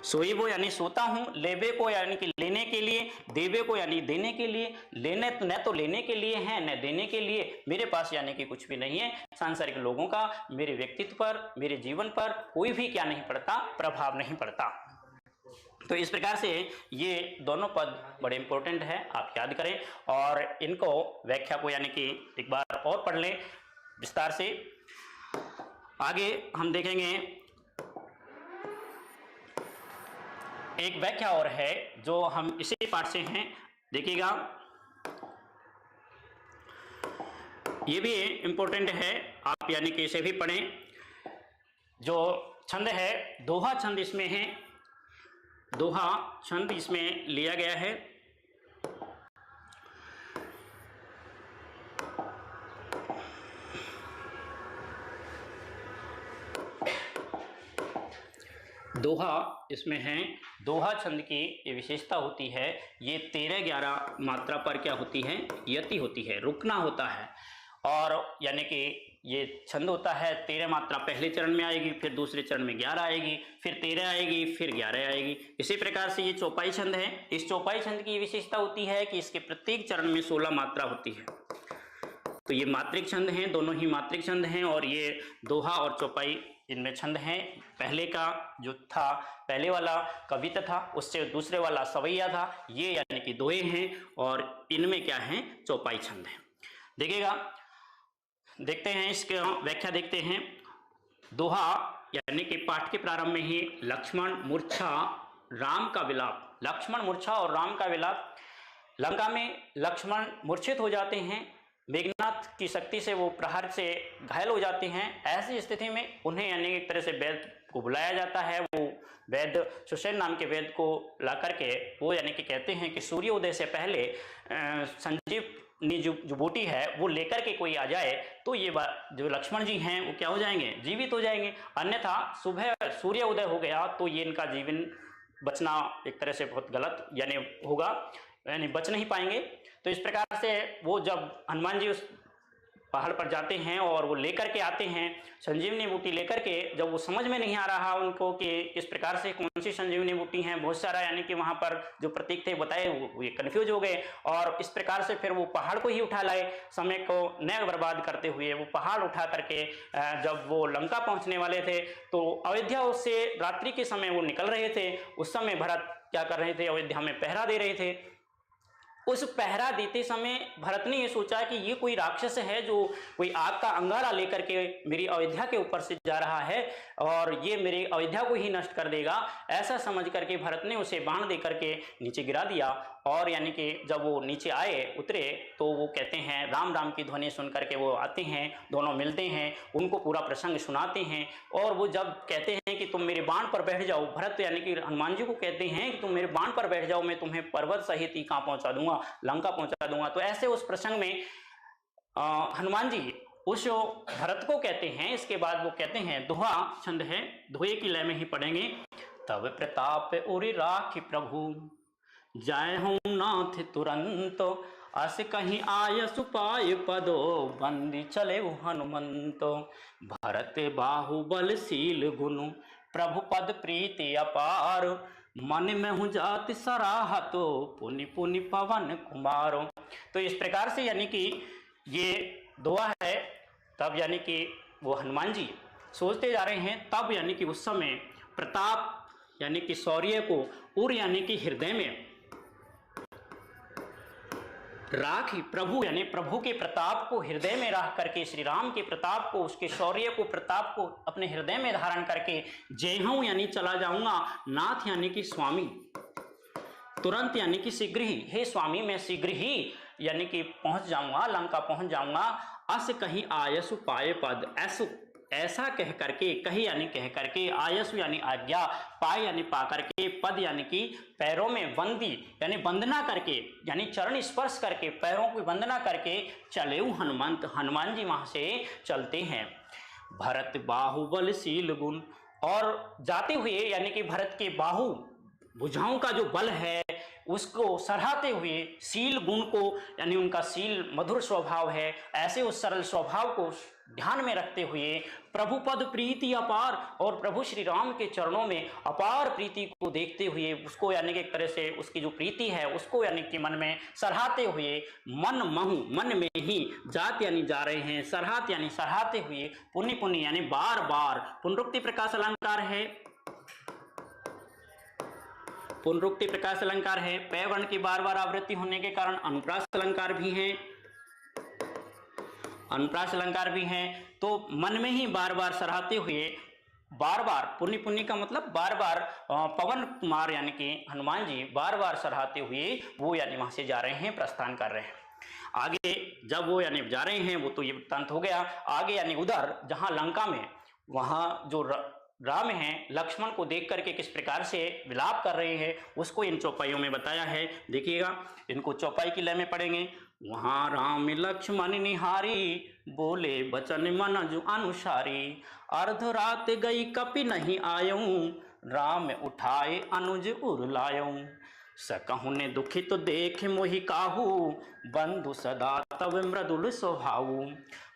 सोईबो यानी सोता हूं, लेबे को यानी कि लेने के लिए, देवे को यानी देने के लिए। लेने न तो लेने के लिए है न देने के लिए, मेरे पास यानी कि कुछ भी नहीं है। सांसारिक लोगों का मेरे व्यक्तित्व पर, मेरे जीवन पर कोई भी क्या नहीं पड़ता, प्रभाव नहीं पड़ता। तो इस प्रकार से ये दोनों पद बड़े इंपॉर्टेंट है, आप याद करें और इनको व्याख्या को यानी कि एक बार और पढ़ लें विस्तार से। आगे हम देखेंगे एक व्याख्या और है जो हम इसी पाठ से हैं, देखिएगा ये भी इंपॉर्टेंट है, आप यानी कि इसे भी पढ़ें। जो छंद है, दोहा छंद इसमें है, दोहा छंद इसमें लिया गया है। दोहा इसमें है। दोहा छंद की ये विशेषता होती है, ये 13-11 मात्रा पर क्या होती है, यति होती है, रुकना होता है। और यानी कि ये छंद होता है 13 मात्रा पहले चरण में आएगी, फिर दूसरे चरण में 11 आएगी, फिर 13 आएगी, फिर 11 आएगी। इसी प्रकार से ये चौपाई छंद है। इस चौपाई छंद की विशेषता होती है कि इसके प्रत्येक चरण में 16 मात्रा होती है। तो ये मात्रिक छंद हैं, दोनों ही मात्रिक छंद हैं। और ये दोहा और चौपाई इनमें छंद हैं। पहले का जो था, पहले वाला कविता था, उससे दूसरे वाला सवैया था, ये यानी कि दोहे हैं और इनमें क्या है, चौपाई छंद है। देखिएगा, देखते हैं इसके व्याख्या देखते हैं। दोहा यानी कि पाठ के प्रारंभ में ही लक्ष्मण मूर्छा राम का विलाप, लक्ष्मण मूर्छा और राम का विलाप। लंका में लक्ष्मण मूर्छित हो जाते हैं, मेघनाथ की शक्ति से वो प्रहार से घायल हो जाते हैं। ऐसी स्थिति में उन्हें यानी एक तरह से वैद्य को बुलाया जाता है। वो वैद्य सुषेण नाम के वैद्य को ला करके वो यानी कि कहते हैं कि सूर्योदय से पहले संजीवनी जो बूटी है वो लेकर के कोई आ जाए तो ये जो लक्ष्मण जी हैं वो क्या हो जाएंगे, जीवित हो जाएंगे। अन्यथा सुबह सूर्योदय हो गया तो ये इनका जीवन बचना एक तरह से बहुत गलत यानी होगा, यानी बच नहीं पाएंगे। तो इस प्रकार से वो जब हनुमान जी उस पहाड़ पर जाते हैं और वो लेकर के आते हैं संजीवनी बूटी लेकर के, जब वो समझ में नहीं आ रहा उनको कि इस प्रकार से कौन सी संजीवनी बूटी है, बहुत सारा यानी कि वहाँ पर जो प्रतीक थे बताए, वो ये कन्फ्यूज हो गए और इस प्रकार से फिर वो पहाड़ को ही उठा लाए, समय को न बर्बाद करते हुए वो पहाड़ उठा करके जब वो लंका पहुँचने वाले थे तो अयोध्या से रात्रि के समय वो निकल रहे थे। उस समय भरत क्या कर रहे थे, अयोध्या में पहरा दे रहे थे। उस पहरा देते समय भरत ने ये सोचा कि ये कोई राक्षस है जो कोई आग का अंगारा लेकर के मेरी अयोध्या के ऊपर से जा रहा है और ये मेरी अयोध्या को ही नष्ट कर देगा। ऐसा समझ करके भरत ने उसे बाण दे करके नीचे गिरा दिया और यानी कि जब वो नीचे आए उतरे तो वो कहते हैं राम राम की ध्वनि सुन करके वो आते हैं, दोनों मिलते हैं, उनको पूरा प्रसंग सुनाते हैं और वो जब कहते हैं कि तुम मेरे बाण पर बैठ जाओ, भरत यानी कि हनुमान जी को कहते हैं कि तुम मेरे बाण पर बैठ जाओ, मैं तुम्हें पर्वत सहित ही कहाँ पहुंचा दूंगा, लंका पहुंचा दूंगा। तो ऐसे उस प्रसंग में हनुमान जी उस भरत को कहते हैं। इसके बाद वो कहते हैं, दोहा छंद है, दोहे की लय में ही पढ़ेंगे। तब प्रताप उरि राखि प्रभु, जय हूं नाथ तुरंत, अस कहीं आय सुपाय पदो, बंदी चले हनुमंत। भरत बाहुबलशील गुनु, प्रभु पद प्रीति अपार, मन में हूँ जाति सराहतो, पुनि पुनि पवन कुमारो। तो इस प्रकार से यानी कि ये दोहा है। तब यानी कि वो हनुमान जी सोचते जा रहे हैं, तब यानी कि उस समय प्रताप यानी कि शौर्य को उर यानी कि हृदय में राखी प्रभु यानी प्रभु के प्रताप को हृदय में रख करके, श्री राम के प्रताप को, उसके शौर्य को, प्रताप को अपने हृदय में धारण करके जय हूं यानी चला जाऊंगा, नाथ यानी कि स्वामी, तुरंत यानी कि शीघ्र ही, हे स्वामी मैं शीघ्र ही यानी कि पहुंच जाऊंगा, लंका पहुंच जाऊंगा। अस कहीं आयसु पाए पद, ऐसु ऐसा कह करके, कही यानी कह करके, आयसु यानी आज्ञा, पाए यानी पा करके, पद यानी कि पैरों में, वंदी यानी वंदना करके, यानी चरण स्पर्श करके, पैरों की वंदना करके चले हनुमंत, हनुमान जी वहां से चलते हैं। भरत बाहुबल शील गुण, और जाते हुए यानी कि भरत के बाहु भुजाओं का जो बल है उसको सराहते हुए, शील गुण को यानी उनका शील मधुर स्वभाव है, ऐसे उस सरल स्वभाव को ध्यान में रखते हुए, प्रभु पद प्रीति अपार, और प्रभु श्री राम के चरणों में अपार प्रीति को देखते हुए, उसको यानी कि एक तरह से उसकी जो प्रीति है उसको यानी कि मन में सराहते हुए, मन महु मन में ही, जात यानी जा रहे हैं, सराहत यानी सराहते हुए, पुण्य पुण्य यानी बार बार, पुनरुक्ति प्रकाश अलंकार है, पुनरुक्ति प्रकाश अलंकार है, पै वर्ण की बार बार आवृत्ति होने के कारण अनुप्रास अलंकार भी है, अनुप्रास अलंकार भी है। तो मन में ही बार बार सराहते हुए, बार बार, पुण्य पुण्य का मतलब बार बार, पवन कुमार यानी कि हनुमान जी बार बार सराहते हुए वो यानी वहां से जा रहे हैं, प्रस्थान कर रहे हैं। आगे जब वो यानी जा रहे हैं, वो तो ये वृत्तांत हो गया। आगे यानी उधर जहां लंका में, वहां जो राम हैं लक्ष्मण को देख करके किस प्रकार से विलाप कर रहे हैं उसको इन चौपाइयों में बताया है। देखिएगा, इनको चौपाई की लय में पढ़ेंगे। वहाँ राम लक्ष्मण निहारी, बोले बचन मन जो अनुसारी, अर्ध रात गई कपि नहीं आयऊं, राम उठाए अनुज उर लायऊं, सकहु ने दुखित तो देख मोहि काहू, बंधु सदा तब मृदुल स्वभाऊ,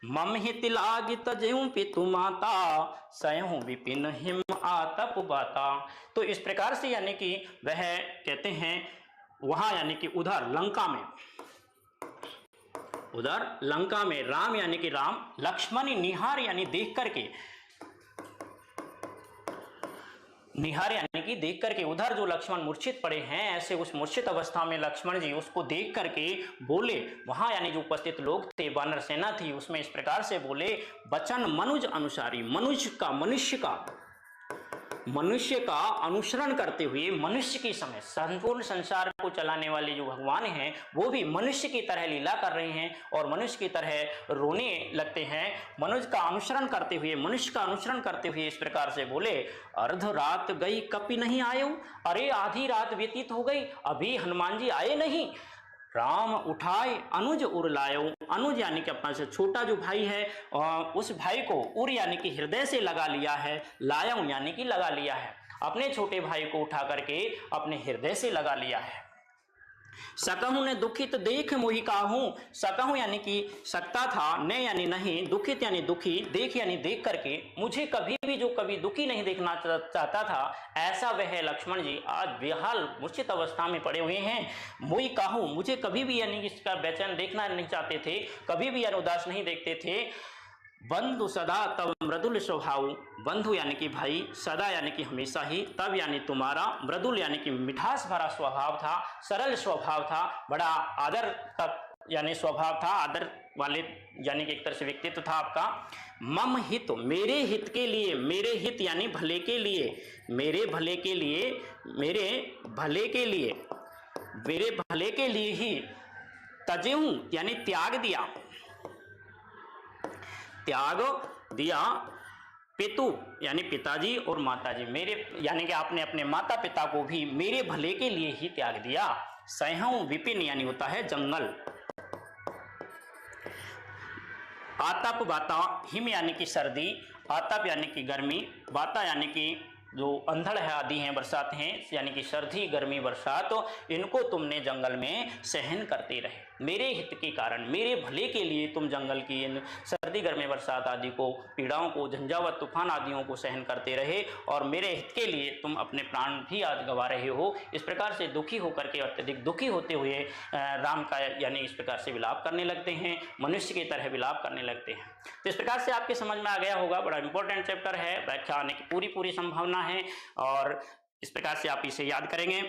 मम हित लाग तजेऊ पितु माता, सयहु विपिन हिम आतप बाता। तो इस प्रकार से यानी कि वह कहते हैं वहां यानी कि उधर लंका में, उधर लंका में राम यानी कि राम, लक्ष्मण निहार यानी देख करके, निहार यानी कि देख करके, उधर जो लक्ष्मण मूर्छित पड़े हैं, ऐसे उस मूर्छित अवस्था में लक्ष्मण जी उसको देख करके बोले, वहां यानी जो उपस्थित लोग थे, वानर सेना थी, उसमें इस प्रकार से बोले, बचन मनुज अनुसारी, मनुष्य का, मनुष्य का अनुसरण करते हुए, मनुष्य की समय संपूर्ण संसार को चलाने वाले जो भगवान हैं वो भी मनुष्य की तरह लीला कर रहे हैं और मनुष्य की तरह रोने लगते हैं। मनुष्य का अनुसरण करते हुए, मनुष्य का अनुसरण करते हुए इस प्रकार से बोले, अर्ध रात गई कपि नहीं आयो, अरे आधी रात व्यतीत हो गई, अभी हनुमान जी आए नहीं। राम उठाए अनुज उर लायो, अनुज यानी कि अपना से छोटा जो भाई है उस भाई को उर यानी कि हृदय से लगा लिया है, लायो यानी कि लगा लिया है, अपने छोटे भाई को उठा करके अपने हृदय से लगा लिया है। सकहु ने दुखित देख मोहि काहू, सकहु यानी कि सकता था, ने यानी नहीं, दुखित यानी दुखी, देख यानी देख करके, मुझे कभी भी जो कभी दुखी नहीं देखना चाहता था, ऐसा वह लक्ष्मण जी आज बेहाल मूर्छित अवस्था में पड़े हुए हैं। मोहि काहू, मुझे कभी भी यानी इसका बेचैन देखना नहीं चाहते थे, कभी भी यानी उदास नहीं देखते थे। बंधु सदा तब मृदुल स्वभाव, बंधु यानी कि भाई, सदा यानी कि हमेशा ही, तब यानी तुम्हारा, मृदुल यानी कि मिठास भरा स्वभाव था, सरल स्वभाव था, बड़ा आदर तक यानी स्वभाव था, आदर वाले यानी कि एक तरह से व्यक्तित्व था आपका। मम हित, मेरे हित के लिए, मेरे हित यानी भले के लिए, मेरे भले के लिए, मेरे भले के लिए, मेरे भले के लिए ही, तजेहूं यानी त्याग दिया, त्याग दिया, पितु यानी पिताजी और माताजी, मेरे यानी कि आपने अपने माता पिता को भी मेरे भले के लिए ही त्याग दिया। सयहूं विपिन यानी होता है जंगल, आतप बाता, हिम यानी कि सर्दी, आतप यानी कि गर्मी, बाता यानी कि जो अंधड़ है आदि हैं, बरसात हैं यानी कि सर्दी गर्मी बरसात, तो इनको तुमने जंगल में सहन करते रहे, मेरे हित के कारण, मेरे भले के लिए तुम जंगल की इन सर्दी गर्मी बरसात आदि को, पीड़ाओं को, झंझावत तूफान आदियों को सहन करते रहे और मेरे हित के लिए तुम अपने प्राण भी आज गंवा रहे हो। इस प्रकार से दुखी होकर के, अत्यधिक दुखी होते हुए राम का यानी इस प्रकार से विलाप करने लगते हैं, मनुष्य की तरह विलाप करने लगते हैं। तो इस प्रकार से आपके समझ में आ गया होगा, बड़ा इंपॉर्टेंट चैप्टर है, व्याख्या आने की पूरी संभावना है और इस प्रकार से आप इसे याद करेंगे।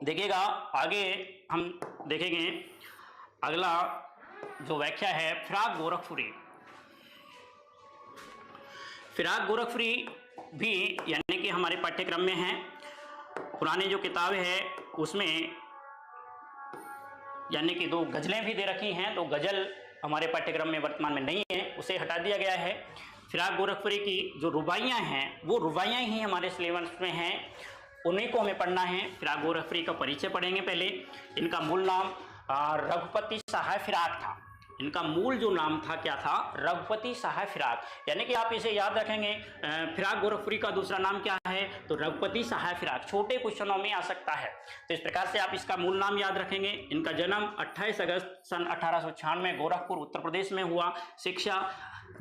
देखिएगा आगे हम देखेंगे अगला जो व्याख्या है फिराक गोरखपुरी। फिराक गोरखपुरी भी यानी कि हमारे पाठ्यक्रम में है। पुरानी जो किताब है उसमें यानी कि 2 गज़लें भी दे रखी हैं, तो गज़ल हमारे पाठ्यक्रम में वर्तमान में नहीं है, उसे हटा दिया गया है। फिराक गोरखपुरी की जो रुबाइयाँ हैं वो रुबाइयाँ ही हमारे सिलेबस में हैं, उन्हीं को हमें पढ़ना है। फिराक गोरखपुरी का परिचय पढ़ेंगे पहले। इनका मूल नाम रघुपति सहाय फिराक था। इनका मूल जो नाम था क्या था? रघुपति सहाय फिराक। यानी कि आप इसे याद रखेंगे, फिराक गोरखपुरी का दूसरा नाम क्या है? तो रघुपति सहाय फिराक। छोटे क्वेश्चनों में आ सकता है, तो इस प्रकार से आप इसका मूल नाम याद रखेंगे। इनका जन्म 28 अगस्त सन 1896 गोरखपुर उत्तर प्रदेश में हुआ। शिक्षा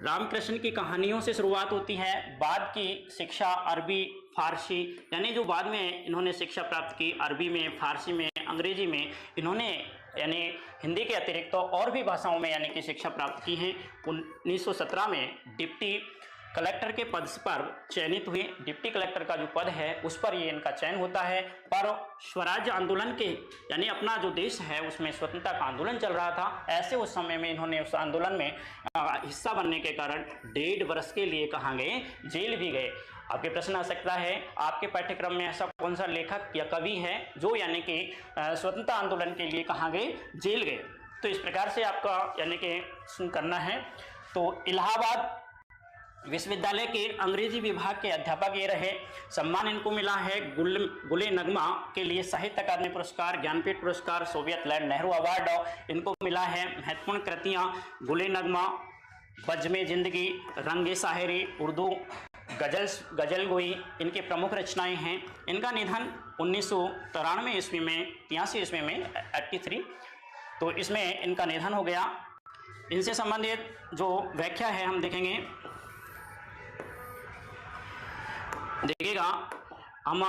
रामकृष्ण की कहानियों से शुरुआत होती है। बाद की शिक्षा अरबी फारसी, यानी जो बाद में इन्होंने शिक्षा प्राप्त की अरबी में, फारसी में, अंग्रेजी में, इन्होंने यानी हिंदी के अतिरिक्त तो और भी भाषाओं में यानी कि शिक्षा प्राप्त की है। 1917 में डिप्टी कलेक्टर के पद पर चयनित हुए। डिप्टी कलेक्टर का जो पद है उस पर ये इनका चयन होता है। पर स्वराज्य आंदोलन के यानी अपना जो देश है उसमें स्वतंत्रता का आंदोलन चल रहा था, ऐसे उस समय में इन्होंने उस आंदोलन में हिस्सा बनने के कारण 1.5 वर्ष के लिए कहाँ गए? जेल भी गए। आपके प्रश्न आ सकता है आपके पाठ्यक्रम में ऐसा कौन सा लेखक या कवि है जो यानी कि स्वतंत्रता आंदोलन के लिए कहाँ गए? जेल गए। तो इस प्रकार से आपका यानी कि करना है। तो इलाहाबाद विश्वविद्यालय के अंग्रेजी विभाग के अध्यापक ये रहे। सम्मान इनको मिला है गुले नगमा के लिए साहित्य अकादमी पुरस्कार, ज्ञानपीठ पुरस्कार, सोवियत लैंड नेहरू अवार्ड इनको मिला है। महत्वपूर्ण कृतियाँ गुले नगमा, बज्मे जिंदगी, रंगे शायरी, उर्दू गजल गोई इनके प्रमुख रचनाएं हैं। इनका निधन 1993 ईस्वी में 83 ईस्वी में 83, तो इसमें इनका निधन हो गया। इनसे संबंधित जो व्याख्या है हम देखेंगे, देखिएगा हम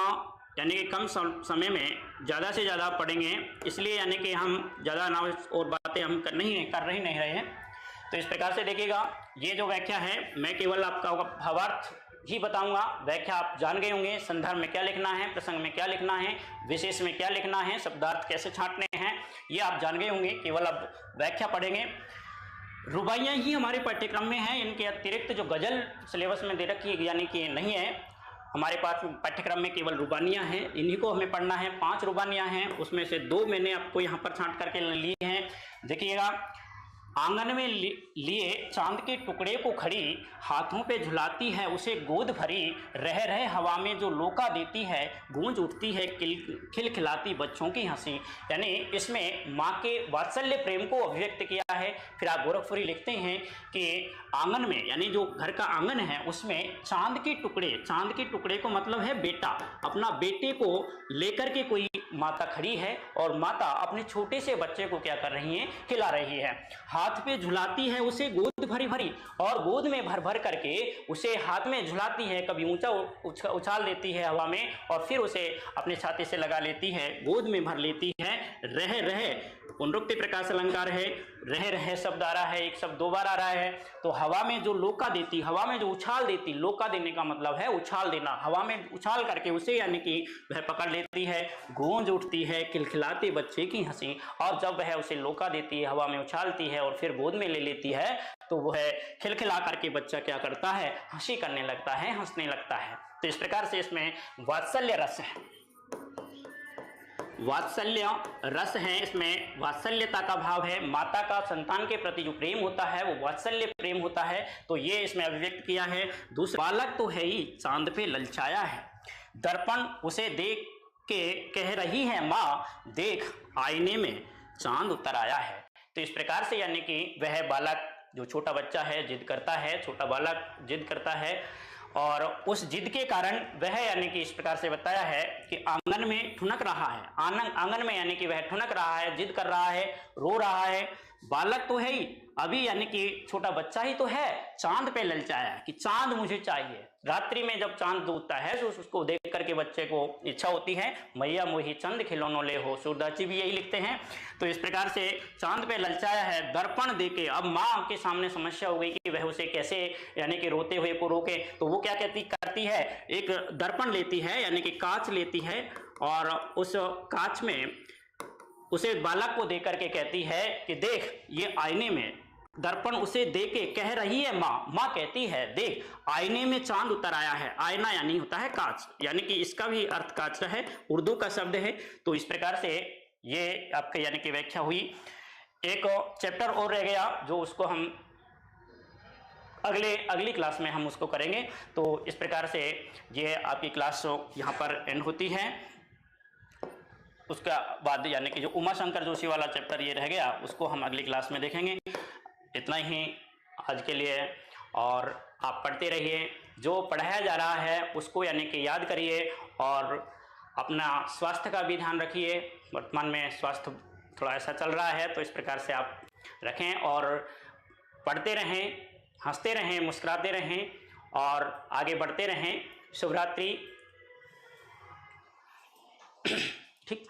यानी कि कम समय में ज़्यादा से ज़्यादा पढ़ेंगे, इसलिए यानी कि हम ज़्यादा अनावश्यक और बातें हम कर नहीं रहे हैं। तो इस प्रकार से देखिएगा, ये जो व्याख्या है मैं केवल आपका भावार्थ ही बताऊंगा। व्याख्या आप जान गए होंगे, संदर्भ में क्या लिखना है, प्रसंग में क्या लिखना है, विशेष में क्या लिखना है, शब्दार्थ कैसे छांटने हैं, ये आप जान गए होंगे। केवल अब व्याख्या पढ़ेंगे। रुबाइयाँ ही हमारे पाठ्यक्रम में हैं, इनके अतिरिक्त जो गजल सिलेबस में दे रखी है यानी कि नहीं है। हमारे पास पाठ्यक्रम में केवल रुबानियाँ हैं, इन्हीं को हमें पढ़ना है। 5 रुबानियाँ हैं, उसमें से 2 मैंने आपको यहाँ पर छांट करके ली हैं। देखिएगा, आंगन में लिए चांद के टुकड़े को खड़ी, हाथों पे झुलाती है उसे गोद भरी, रह रहे हवा में जो लोका देती है, गूंज उठती है खिलखिलाती बच्चों की हंसी। यानी इसमें माँ के वात्सल्य प्रेम को अभिव्यक्त किया है। फिर आप गोरखपुरी लिखते हैं कि आंगन में यानी जो घर का आंगन है उसमें चांद के टुकड़े को मतलब है बेटा, अपना बेटे को लेकर के कोई माता खड़ी है और माता अपने छोटे से बच्चे को क्या कर रही है? खिला रही है। हाथ पे झुलाती है उसे गोद भरी भरी, और गोद में भर भर करके उसे हाथ में झुलाती है, कभी ऊंचा उछाल देती है हवा में और फिर उसे अपने छाती से लगा लेती है, गोद में भर लेती है। रह रहे पुनरुक्ति प्रकाश अलंकार है, रह रहे शब्द आ रहा है, एक शब्द 2 बार आ रहा है। तो हवा में जो लोका देती, हवा में जो उछाल देती, लोका देने का मतलब है उछाल देना, हवा में उछाल करके उसे यानी कि वह पकड़ लेती है, गूंज उठती है खिलखिलाते बच्चे की हंसी। और जब वह उसे लोका देती है, हवा में उछालती है और फिर गोद में ले लेती है, तो वह खिलखिला करके बच्चा क्या करता है? हंसी करने लगता है, हंसने लगता है। तो इस प्रकार से इसमें वात्सल्य रस है, वात्सल्य रस है, इसमें वात्सल्यता का भाव है। माता का संतान के प्रति जो प्रेम होता है वो वात्सल्य प्रेम होता है, तो ये इसमें अभिव्यक्त किया है। दूसरा, बालक तो है ही चांद पे ललचाया है, दर्पण उसे देख के कह रही है माँ, देख आईने में चांद उतर आया है। तो इस प्रकार से यानी कि वह बालक जो छोटा बच्चा है जिद करता है, छोटा बालक जिद करता है और उस जिद के कारण वह यानी कि इस प्रकार से बताया है कि आंगन में ठुनक रहा है, आंगन में यानी कि वह ठुनक रहा है, जिद कर रहा है, रो रहा है। बालक तो है ही अभी यानी कि छोटा बच्चा ही तो है, चांद पे ललचाया है कि चांद मुझे चाहिए। रात्रि में जब चांद डूबता है तो उसको देख करके बच्चे को इच्छा होती है, मैया मोही चंद खिलौनों ले हो, सूरदास जी भी यही लिखते हैं। तो इस प्रकार से चांद पे ललचाया है, दर्पण देके। अब माँ के सामने समस्या हो गई कि वह उसे कैसे यानी कि रोते हुए को रोके, तो वो क्या करती है, एक दर्पण लेती है यानी कि कांच लेती है और उस कांच में उसे बालक को देकर के कहती है कि देख ये आईने में, दर्पण उसे दे के कह रही है माँ, माँ कहती है देख आईने में चांद उतर आया है। आईना यानी होता है कांच, यानी कि इसका भी अर्थ कांच का है, उर्दू का शब्द है। तो इस प्रकार से ये आपके यानी कि व्याख्या हुई। एक चैप्टर और रह गया जो उसको हम अगली क्लास में हम उसको करेंगे। तो इस प्रकार से ये आपकी क्लास यहाँ पर एंड होती है। उसका बाद यानी कि जो उमा शंकर जोशी वाला चैप्टर ये रह गया, उसको हम अगली क्लास में देखेंगे। इतना ही आज के लिए, और आप पढ़ते रहिए, जो पढ़ाया जा रहा है उसको यानी कि याद करिए, और अपना स्वास्थ्य का भी ध्यान रखिए। वर्तमान में स्वास्थ्य थोड़ा ऐसा चल रहा है, तो इस प्रकार से आप रखें और पढ़ते रहें, हंसते रहें, मुस्कुराते रहें और आगे बढ़ते रहें। शुभ रात्रि। ठीक।